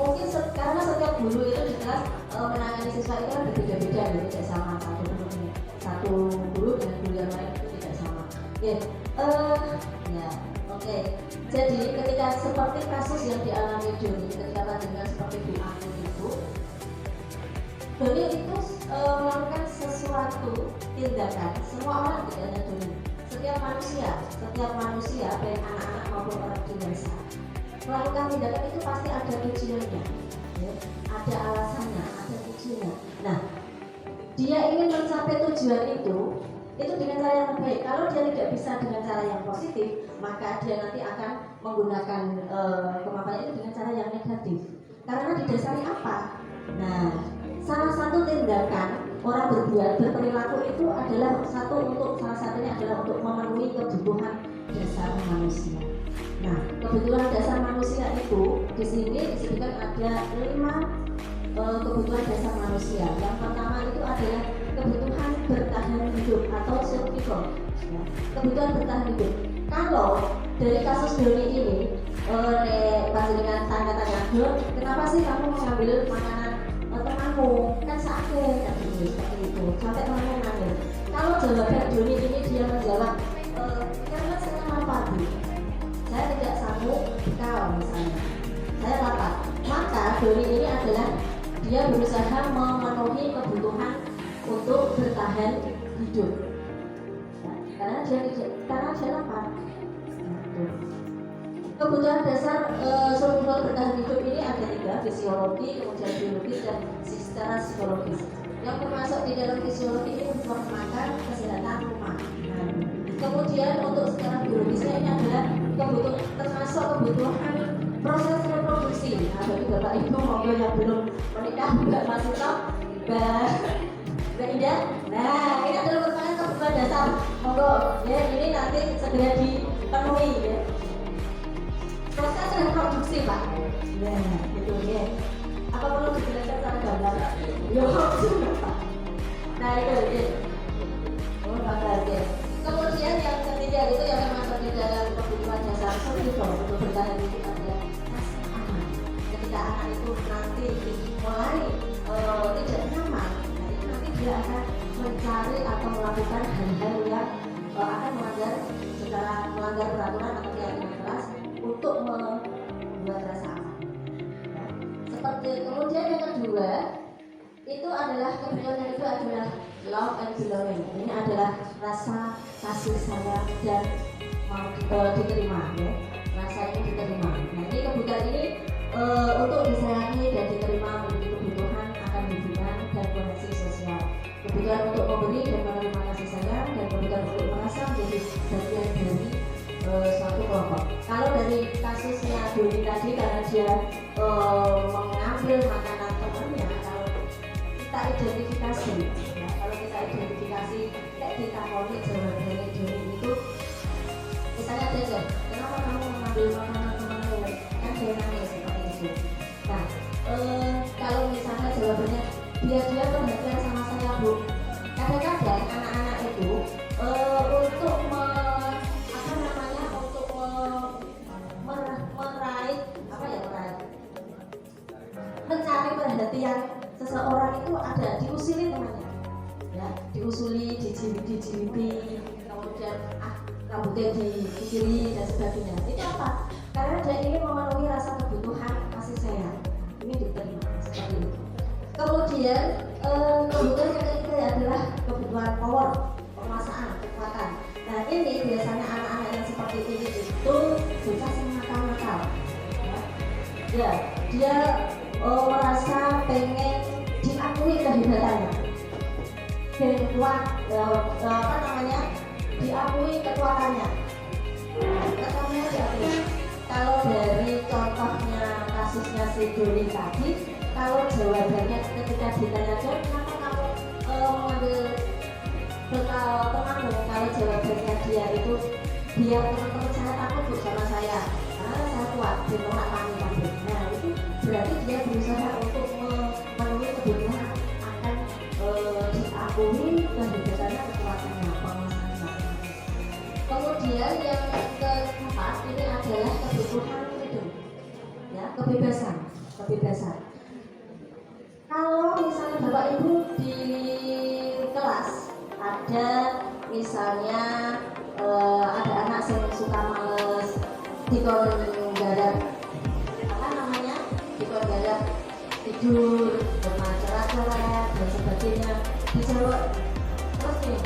Mungkin karena setiap guru itu di kelas menangani siswa itu kan berbeda-beda, gitu, tidak sama satu guru dengan guru yang lain itu tidak sama. Ya, oke. Jadi ketika seperti kasus yang dialami Doni, ketika panjenengan seperti Bu Anu itu, Doni itu melakukan sesuatu tindakan. Semua orang tidak hanya Doni. Setiap manusia, baik anak-anak maupun orang dewasa, melakukan tindakan itu pasti ada tujuannya, ya. Ada alasannya, ada tujuannya. Nah, dia ingin mencapai tujuan itu dengan cara yang baik. Kalau dia tidak bisa dengan cara yang positif, maka dia nanti akan menggunakan kemampuan itu dengan cara yang negatif. Karena didasari apa? Nah, salah satu tindakan orang berperilaku itu adalah salah satunya adalah untuk memenuhi kebutuhan dasar manusia. Nah, kebutuhan dasar manusia itu di sini disebutkan ada 5 kebutuhan dasar manusia. Yang pertama itu adalah kebutuhan bertahan hidup atau survival. Ya, kebutuhan bertahan hidup. Kalau dari kasus Doni ini, panjenengan tanya-tanya, Don, kenapa sih kamu mengambil makanan temanmu? Kan sakit, seperti itu. Sampai temanmu nangis. Kalau jawaban Doni ini dia menjawab, karena saya lapar, Bu. Saya tidak sanggup bekal misalnya. Saya lapar. Maka Doni ini adalah dia berusaha memenuhi kebutuhan untuk bertahan hidup. Nah, karena dia lapar. Kebutuhan dasar survival bertahan hidup ini ada 3, fisiologi, kemudian biologis, dan secara psikologis. Yang termasuk di dalam fisiologi ini kebutuhan makan, kesehatan, rumah. Nah, kemudian untuk secara biologisnya ini adalah termasuk kebutuhan proses reproduksi. Nah, bagi bapak ibu monggo yang belum menikah, Mbak Masito, Mbak Indah. Nah, ini adalah merupakan kebutuhan dasar. Monggo, ya ini nanti segera dipenuhi, ya. Proses reproduksi, Pak. Nah, gitu ya. Apa perlu dijelaskan secara gamblang? Ya, sudah, Pak. Nah, itu ya. Oh, bakal ya. Kemudian yang ketiga itu yang termasuk di dalam kebutuhan dasar survival untuk bertahan hidup adalah rasa aman. Ketika anak itu nanti mulai tidak nyaman, nah itu nanti dia akan mencari atau melakukan hal-hal yang akan melanggar peraturan atau keyakinan keras untuk membuat rasa aman. Ya. Seperti kemudian yang kedua itu adalah kebutuhan yang kedua adalah love and belonging. Ini adalah rasa kasih sayang dan diterima, ya. Rasa ini diterima. Nah, ini kebutuhan ini untuk disayangi dan diterima menjadi kebutuhan akan hubungan dan koneksi sosial. Kebutuhan untuk memberi dan menerima kasih sayang, dan kebutuhan untuk merasa menjadi bagian dari suatu kelompok. Kalau dari kasusnya Doni tadi, karena dia mengambil makanan temannya, kalau kita identifikasi, ya, kayak kita koni jawabannya Doni itu, misalnya aja, kenapa kamu mengambil makanan temanmu? Kan dia nangis seperti itu. Nah, kalau misalnya jawabannya dia perhatian sama saya, Bu. Kadang-kadang anak-anak itu untuk mencari perhatian seseorang itu ada diusili temannya, ya, diusuli, dijiliti, kemudian rambutnya dikiri dan sebagainya. Itu apa? Karena dia ingin memenuhi rasa kebutuhan kasih sayang. Ini diterima seperti itu. Kemudian kebutuhan yang ketiga adalah kebutuhan power, penguasaan, kekuatan. Nah, ini biasanya anak-anak yang seperti ini itu bocah yang nakal-nakal. Ya, dia merasa pengen diakui kehebatannya, pengen kuat, diakui kekuatannya. Contohnya diakui. Kalau dari contohnya kasusnya si Doni tadi, kalau jawabannya ketika ditanya, kenapa kamu mengambil bekal temanmu? Kalau jawabannya dia itu, biar teman-teman saya takut Bu sama saya, saya kuat, ditolak kami. Nah, itu berarti dia berusaha untuk memenuhi kebutuhan akan diakui kehebatannya, kekuatannya, penguasaannya. Kemudian yang keempat ini adalah kebutuhan freedom, ya, kebebasan. Kalau misalnya Bapak Ibu di kelas ada misalnya ada anak yang suka males dikon garap tidur, bermasalah dan sebagainya, dijawab terus nih,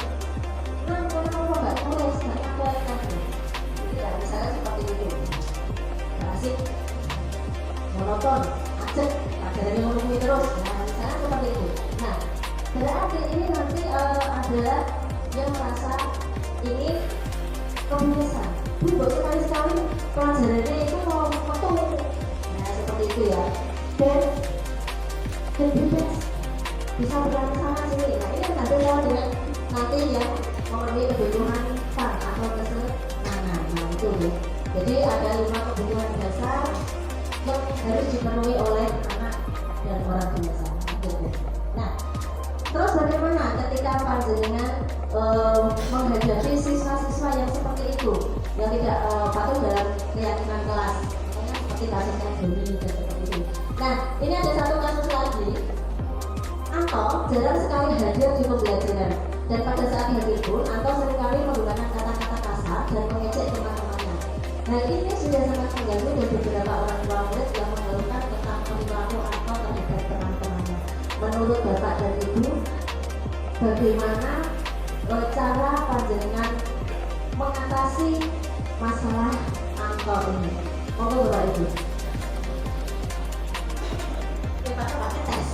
kamu nggak tulis, nggak nyampe kan? Ya misalnya seperti itu, asik, monoton, acet, pelajarannya ngomongin terus, nah misalnya seperti itu. Nah berarti ini nanti ada yang merasa ingin kebiasaan. Buat sekali-sekali pelajarannya itu mau ketemu, nah seperti itu ya. Dan bebas bisa berjalan sana sini. Nah ini kan nanti kalau dengan nanti yang memenuhi kebutuhan fun atau kesenangan. Nah itu ya. Jadi ada 5 kebutuhan dasar yang harus dipenuhi oleh anak dan orang dewasa. Gitu. Nah terus bagaimana ketika panjenengan menghadapi siswa-siswa yang seperti itu, yang tidak patuh dalam keyakinan kelas, seperti kasusnya Joni dan seperti itu. Nah, ini ada satu kasus lagi. Anto jarang sekali hadir di pembelajaran, dan pada saat hadir pun Anto seringkali menggunakan kata-kata kasar dan mengejek teman-temannya. Nah, ini sudah sangat mengganggu dan beberapa orang tua murid yang mengeluhkan tentang perilaku Anto terhadap teman-temannya. Menurut Bapak dan Ibu, bagaimana cara panjenengan mengatasi masalah Anto ini? Monggo Bapak Ibu. Pakai tes.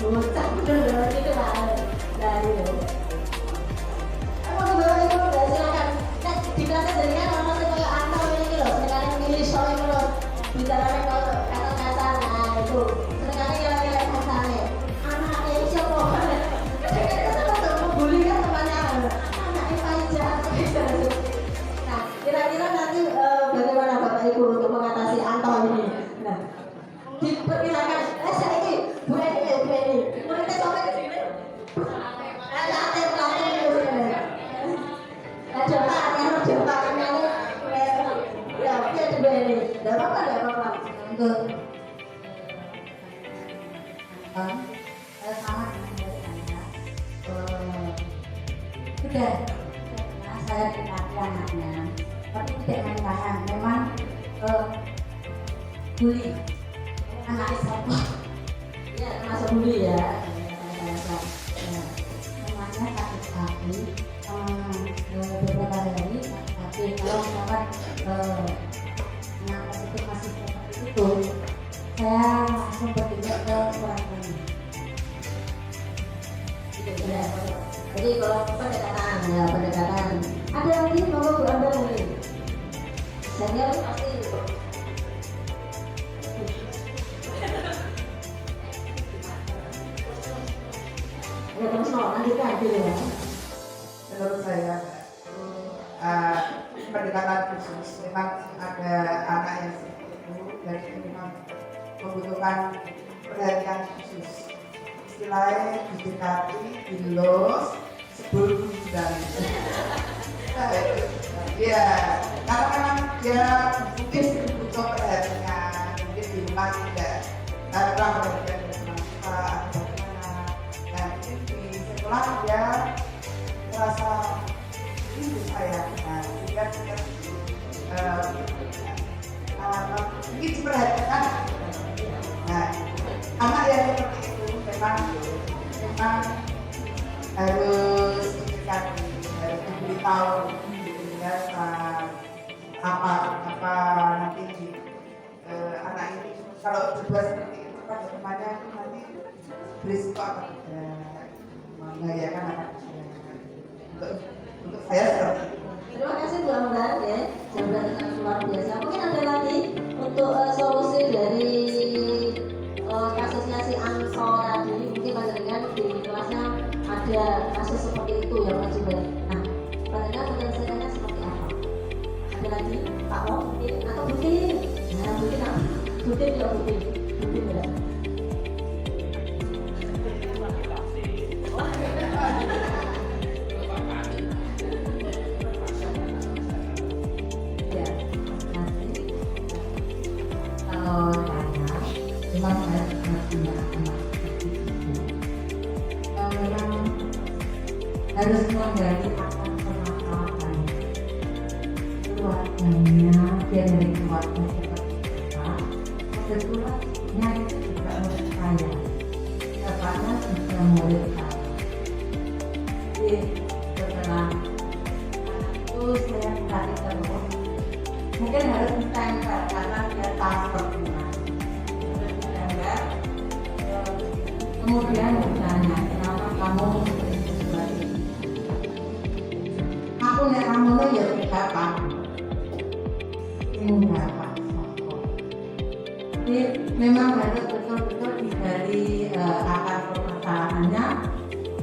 Bocah bener itu lah. Dari itu. Monggo Bapak Ibu, silakan. Nah, di kelas jaringan orang saya Anto ini loh, sekarang milih soal itu loh. Bicaranya kalau kata-kata, nah itu. Sekarang kira-kira kasarnya. Anaknya siapa? Membuli kan temannya. Anaknya aja. Nah, kira-kira nanti bagaimana Bapak Ibu untuk mengatasi Anto ini? Nah, diperkirakan saya ini Bu Eni muridnya sampai ke sini latih coba ya dia Bu Eni tidak apa-apa Untuk sama dengan saya sudah saya dekati anaknya, tapi tidak main-main, memang bully anak siapa? Ya termasuk bully ya. Namanya kaki-kaki beberapa hari tapi kalau misalkan anak itu masih seperti itu, saya langsung bertindak ke orang tuanya. Ya. Jadi kalau pendekatan ada lagi mau Bu Anda mungkin saya pasti ya terus mau lanjutkan dulu ya. Menurut saya pendekatan khusus memang ada anak yang seperti itu dan itu memang membutuhkan perhatian khusus. Istilahnya didekati, dilos, sebelum dan ya karena memang dia mungkin butuh perhatian, mungkin di rumah tidak kurang perhatian dengan bagaimana. Nah mungkin di sekolah dia merasa ini saya, nah dia mungkin diperhatikan. Nah anak yang seperti itu memang harus didekati, harus diberitahu ya apa nanti anak ini kalau berbuat seperti itu pada temannya itu nanti berisiko apa tidak membahayakan anak untuk saya seperti itu. Terima kasih Bu Ambar ya, jawaban yang luar biasa. Mungkin ada lagi untuk solusi dari kasusnya si Anto tadi. Mungkin panjenengan di kelasnya ada kasus seperti itu yang juga. Nah, panjenengan menyelesaikannya seperti apa? Ada lagi Pak Mo mungkin atau Butin? Nah, Butin apa? Butin ya Butin ya. harus menggali akar permasalahan keluarganya, dia dari keluarga seperti apa. Kebetulan itu juga murid saya, bapaknya juga murid saya. Jadi setelah itu saya cari terus, mungkin harus ditempel karena dia tahu pertemuan. Harus ditempel, kemudian ditanya, kenapa kamu begitu seperti ini? Aku nek kamu lo ya tidak Pak. Enggak Pak. Jadi memang harus betul-betul digali akar permasalahannya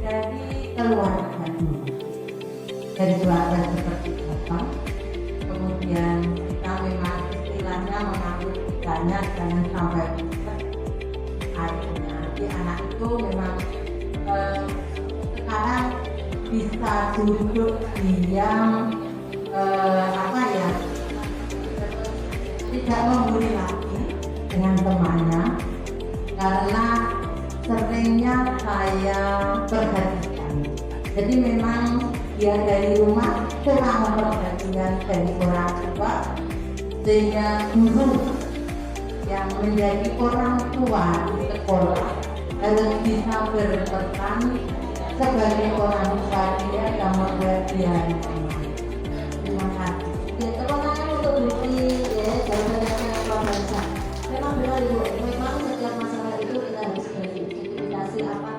dari keluarga dulu. Dari keluarga seperti apa? Kemudian kita memang istilahnya mengambil tiganya jangan sampai rusak airnya. Jadi anak itu memang sekarang bisa duduk diam, tidak membuli lagi dengan temannya karena seringnya saya perhatikan. Jadi memang dia dari rumah kurang perhatian dari orang tua, sehingga guru yang menjadi orang tua di sekolah harus bisa berperan sebagai orang tua dia yang memperhatikan. Terima kasih. Ya, tepuk tangan untuk Bukti ya, jawabannya Pak Bangsa. Memang benar Ibu, memang setiap masalah itu kita harus identifikasi apa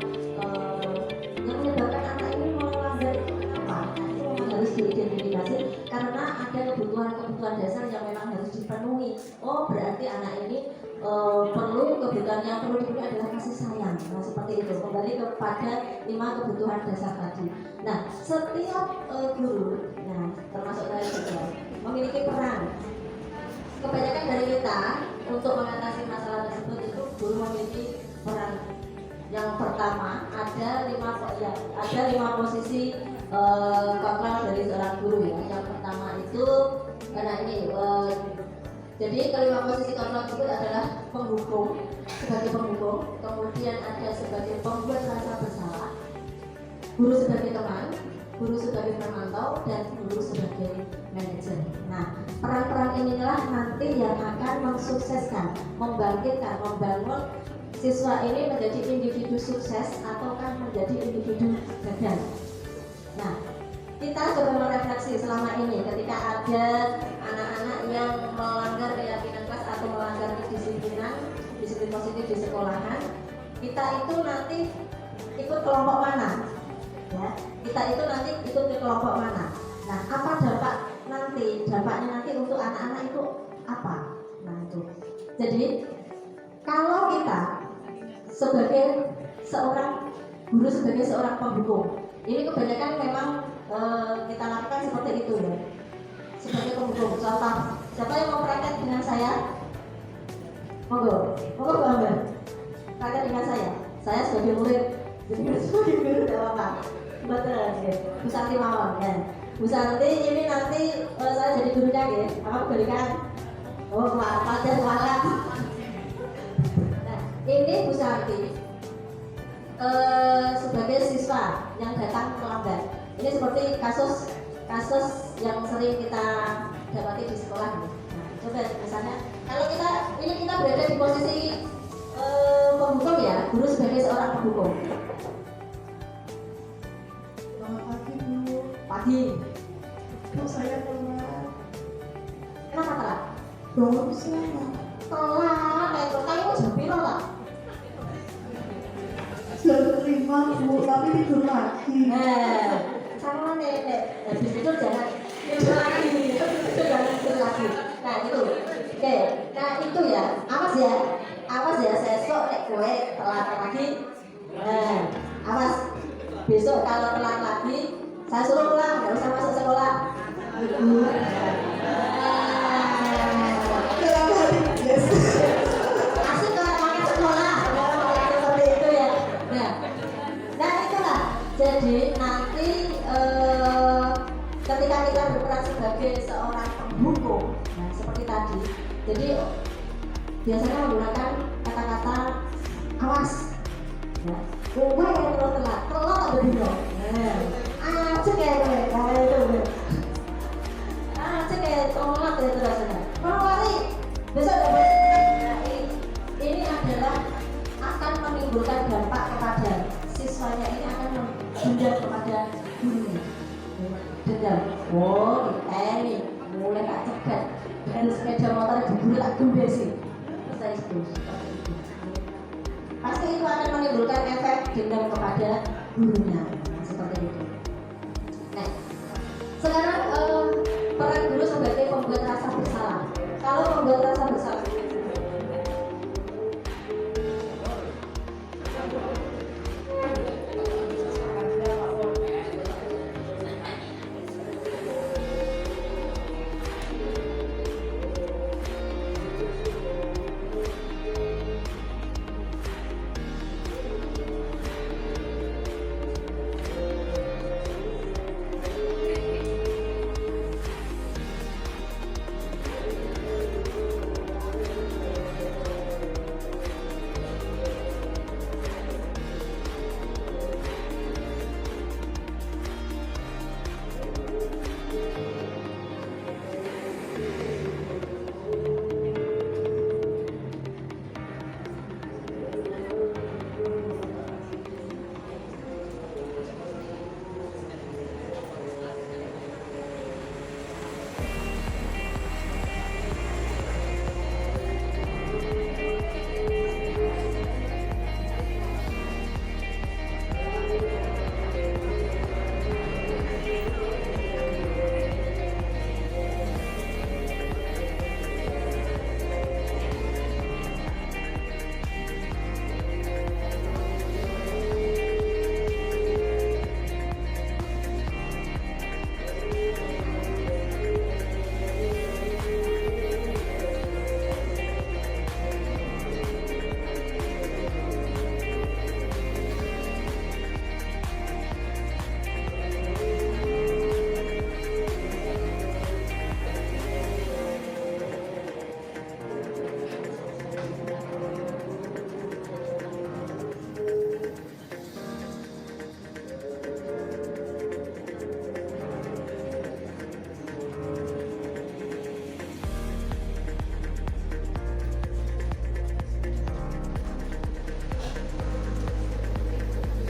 yang menyebabkan anak ini melanggar apa. Itu memang harus diidentifikasi karena ada kebutuhan dasar yang memang harus dipenuhi. Oh, berarti anak ini perlu kebutuhan yang perlu dipenuhi adalah kasih sayang. Nah, seperti itu. Kembali kepada 5 kebutuhan dasar tadi. Nah, setiap guru, nah termasuk saya juga, memiliki peran. Kebanyakan dari kita untuk mengatasi masalah tersebut itu guru memiliki peran. Yang pertama ada 5 posisi kontrol dari seorang guru ya. Yang pertama itu karena ini jadi kelima posisi kontrol tersebut adalah penghukum, sebagai penghukum, kemudian ada sebagai pembuat rasa bersalah, guru sebagai teman, guru sebagai pemantau, dan guru sebagai manajer. Nah, peran-peran inilah nanti yang akan mensukseskan, membangkitkan, membangun siswa ini menjadi individu sukses ataukah menjadi individu gagal. Nah, kita coba merefleksi selama ini ketika ada anak-anak yang melanggar keyakinan kelas atau melanggar kedisiplinan, disiplin positif di sekolahan, kita itu nanti ikut kelompok mana? Ya, kita itu nanti ikut ke kelompok mana? Nah, apa dampaknya nanti untuk anak-anak itu apa? Nah itu. Jadi kalau kita sebagai seorang guru, sebagai seorang penghukum, ini kebanyakan memang kita lakukan seperti itu ya. Sebagai penghukum, contoh, siapa yang mau praktek dengan saya? Monggo Bu Amber, praktek dengan saya. Saya sebagai murid, jadi sebagai guru tidak apa-apa. Betul, ya. Bu Santi mawon ya. Bu Santi ini nanti saya jadi gurunya ya. Apa berikan? Oh, maaf, maaf. Nah, ini Bu Santi sebagai siswa yang datang terlambat. Ini seperti kasus yang sering kita dapati di sekolah. Nah, coba misalnya kalau kita berada di posisi penghukum ya, guru sebagai seorang penghukum. Selamat pagi Bu. Pagi. Bu, saya telat. Kenapa telat? Baru saya. Telat, kamu jam piro lah? Jam 5 Bu, tapi tidur lagi. Sama nenek, habis itu jangan tidur lagi, jangan tidur lagi. Nah itu, oke, nah itu ya, awas ya, sesok nek kowe telat lagi, awas, besok kalau telat lagi, saya suruh pulang, nggak usah masuk sekolah. Yes. Asik kalau pakai sekolah, seperti itu ya. Nah itulah, jadi nanti ketika kita berperan sebagai seorang penghukum, nah seperti tadi, jadi biasanya menggunakan kata-kata awas, ya, kowe yang telat ada dino, dendam. Oh, ini mulai tak cegat dengan sepeda motor diburu tak gembesi. Selesai itu. Pasti itu akan menimbulkan efek dendam kepada gurunya. Seperti itu. Nah, sekarang peran guru sebagai pembuat rasa bersalah. Kalau pembuat rasa bersalah,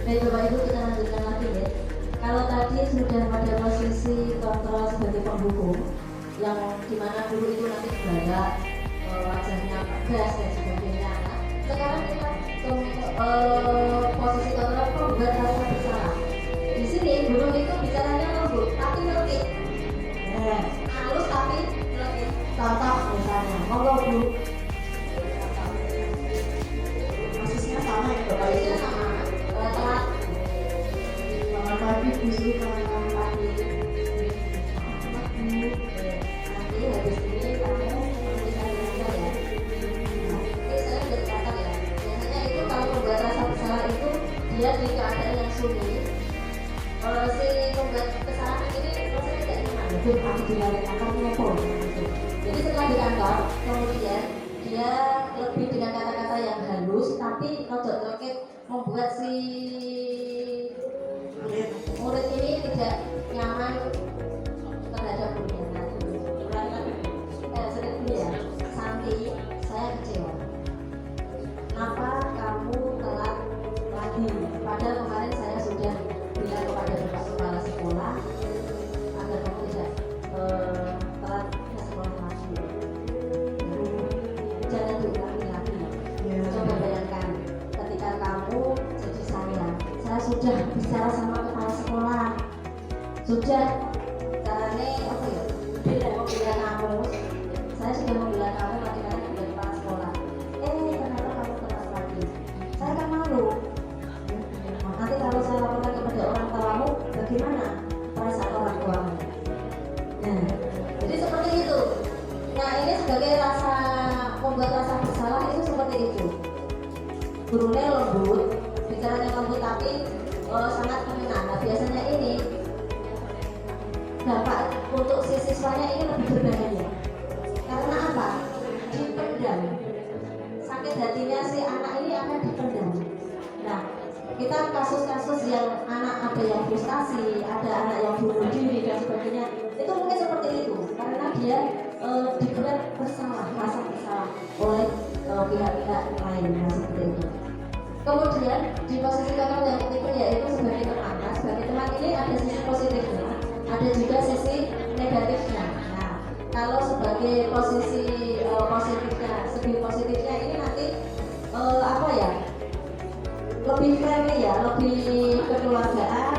baik Bapak Ibu, kita lanjutkan lagi ya. Kalau tadi sudah pada posisi kontrol sebagai pembuku, yang dimana guru itu nanti galak, wajahnya gas dan sebagainya. Nah, sekarang kita ke posisi kontrol pembuat rasa bersalah. Di sini guru itu bicaranya lembut tapi ngerti, halus tapi ngerti. Contoh misalnya, monggo Bu. Kasusnya sama ya Bapak Ibu. Kasusnya sama. Telat. Selamat pagi Bu Sri, selamat pagi. Nanti habis ini kamu bisa belajar ya. Ini saya udah catat ya. Biasanya itu kalau pembuat rasa bersalah itu dia di keadaan yang sulit. Si pembuat kesalahan ini rasanya tidak nyaman. Itu aku dilari kantor ngopo. Jadi setelah di kantor, kemudian dia lebih dengan kata-kata yang halus tapi rodok-rodok membuat si murid ini tidak nyaman terhadap gurunya. Sedang dulu ya, Santi, saya kecewa. Kenapa kamu telat lagi? Padahal kemarin saya sudah bilang kepada Bapak Kepala Sekolah agar kamu tidak telat ke sekolah lagi. Jangan diulangi lagi. Coba bayangkan, ketika kamu jadi saya sudah bicara sama kepala sekolah, sudah caranya apa ya? Beda kamu, saya sudah membela kamu lagi-lagi menjadi kepala sekolah. Ternyata kamu telat lagi. Saya kan malu. Nanti kalau saya laporkan kepada orang tuamu, bagaimana perasaan orang tuamu? Nah, jadi seperti itu. Nah, ini sebagai rasa membuat rasa bersalah itu seperti itu. Gurunya lembut, bicaranya lembut tapi sangat mengenal. Nah, biasanya ini dampak untuk si siswanya ini lebih berbahaya. Karena apa? Dipendam. Sakit hatinya si anak ini akan dipendam. Nah, kita kasus-kasus yang anak ada yang frustasi, ada anak yang bunuh diri dan sebagainya, itu mungkin seperti itu karena dia dibuat bersalah, merasa bersalah oleh pihak-pihak lain, nah, seperti itu. Kemudian di posisi kontrol yang ketiga yaitu sebagai teman. Nah, sebagai teman ini ada sisi positifnya, ada juga negatifnya. Nah, kalau sebagai posisi positifnya, segi positifnya ini nanti apa ya? Lebih friendly ya, lebih kekeluargaan.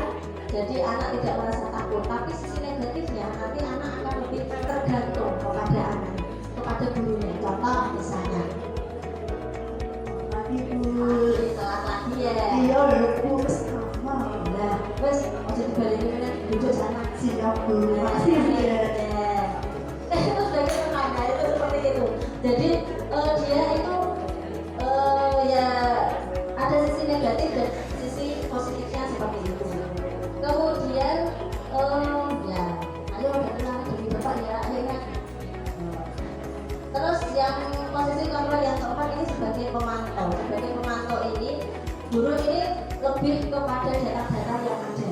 Jadi anak tidak merasa takut. Tapi sisi negatifnya nanti anak akan lebih tergantung kepada anak, kepada gurunya. Contoh misalnya, Lagi Bu. telat lagi ya. Iya, Bu, sama. Nah, terus ojo dibalikin kan duduk sana. Siap Bu, makasih Bu ya. Itu sebagai tenaga itu seperti itu. Jadi dia itu ya ada sisi negatif dan sisi positifnya seperti itu. Kemudian ya, ayo datang dari bapak ya, akhirnya. Terus yang posisi kontrol yang keempat ini sebagai pemantau. Sebagai pemantau ini, guru ini lebih kepada data-data yang ada.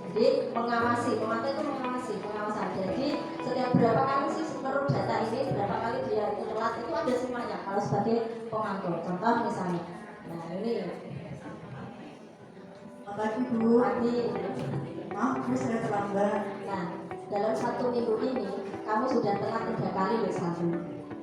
Jadi mengawasi, pemantau itu mengawasi, pengawasan. Jadi setiap berapa kali sih menurut data ini, berapa kali dia itu telat, itu ada semuanya. Kalau sebagai pemantau, contoh misalnya, nah ini Lagi Bu. tadi, Maaf Bu, saya terlambat. nah dalam 1 minggu ini kamu sudah telat 3 kali loh satu.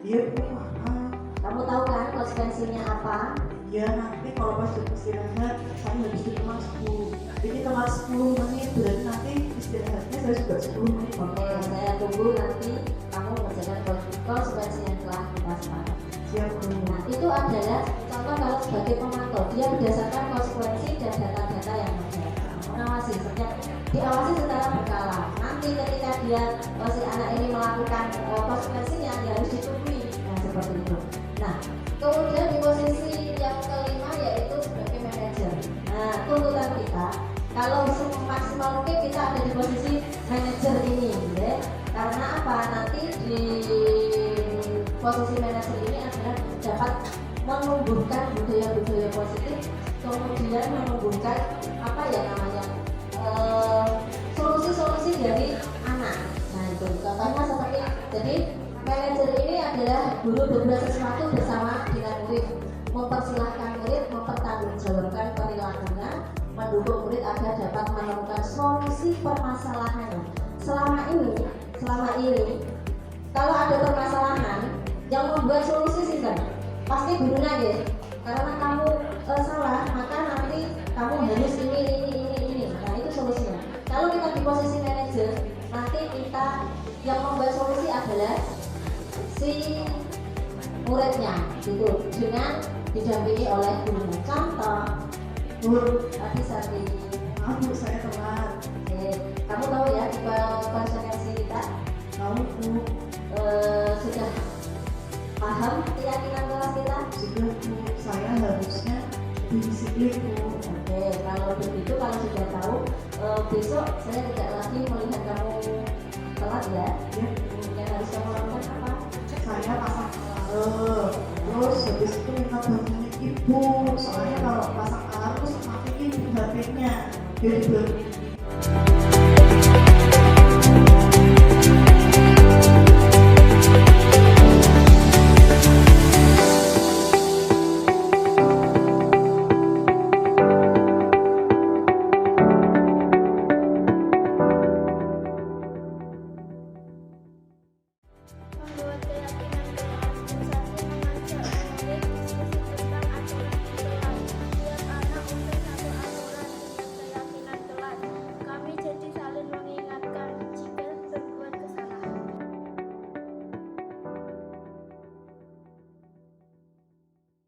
Iya Bu, maaf. Kamu tahu kan konsekuensinya apa? Ya nanti kalau pas jam istirahat saya habis di kelas Bu. Ini telat 10 menit, berarti nanti istirahatnya saya juga 10 menit. Oke, saya tunggu nanti kamu mengerjakan konsekuensi yang telah kita sepakati. Siap Bu. Nah, itu adalah contoh kalau sebagai pemantau, dia berdasarkan konsekuensi dan data-data yang ada. Mengawasi, setiap diawasi secara berkala. Nanti ketika dia si anak ini melakukan konsekuensinya, dia harus ditunggui. Nah, seperti itu. Nah, kemudian di posisi yang kelima yaitu sebagai manajer. Nah, tuntutan kita kalau semaksimal mungkin kita ada di posisi manajer ini, ya. Karena apa? Nanti di posisi manajer ini adalah dapat menumbuhkan budaya-budaya positif, kemudian menumbuhkan apa ya namanya solusi-solusi dari anak. Nah itu contohnya seperti jadi manajer ini adalah guru berbuat sesuatu bersama dengan murid, mempersilahkan murid mempertanggungjawabkan perilakunya, mendukung murid agar dapat menemukan solusi permasalahannya. Selama ini kalau ada permasalahan yang membuat solusi sih kan pasti gurunya ya, karena kamu salah maka nanti kamu harus ini. Nah itu solusinya. Kalau kita di posisi manajer, nanti kita yang membuat solusi adalah si muridnya gitu, dengan didampingi oleh gurunya. Contoh Bu, tadi Santi, maaf Bu, saya telat. kamu tahu ya di konsekuensi kita Tahu Bu, sudah paham keyakinan kelas kita? sudah Bu, saya harusnya lebih disiplin Bu. Oke, kalau begitu kalau sudah tahu besok saya tidak lagi melihat kamu telat ya. Ya, Yang harus kamu lakukan apa? saya pasang alarm, terus habis itu minta bantuan ibu, soalnya kalau pasang alarm terus matiin ibu HP-nya, jadi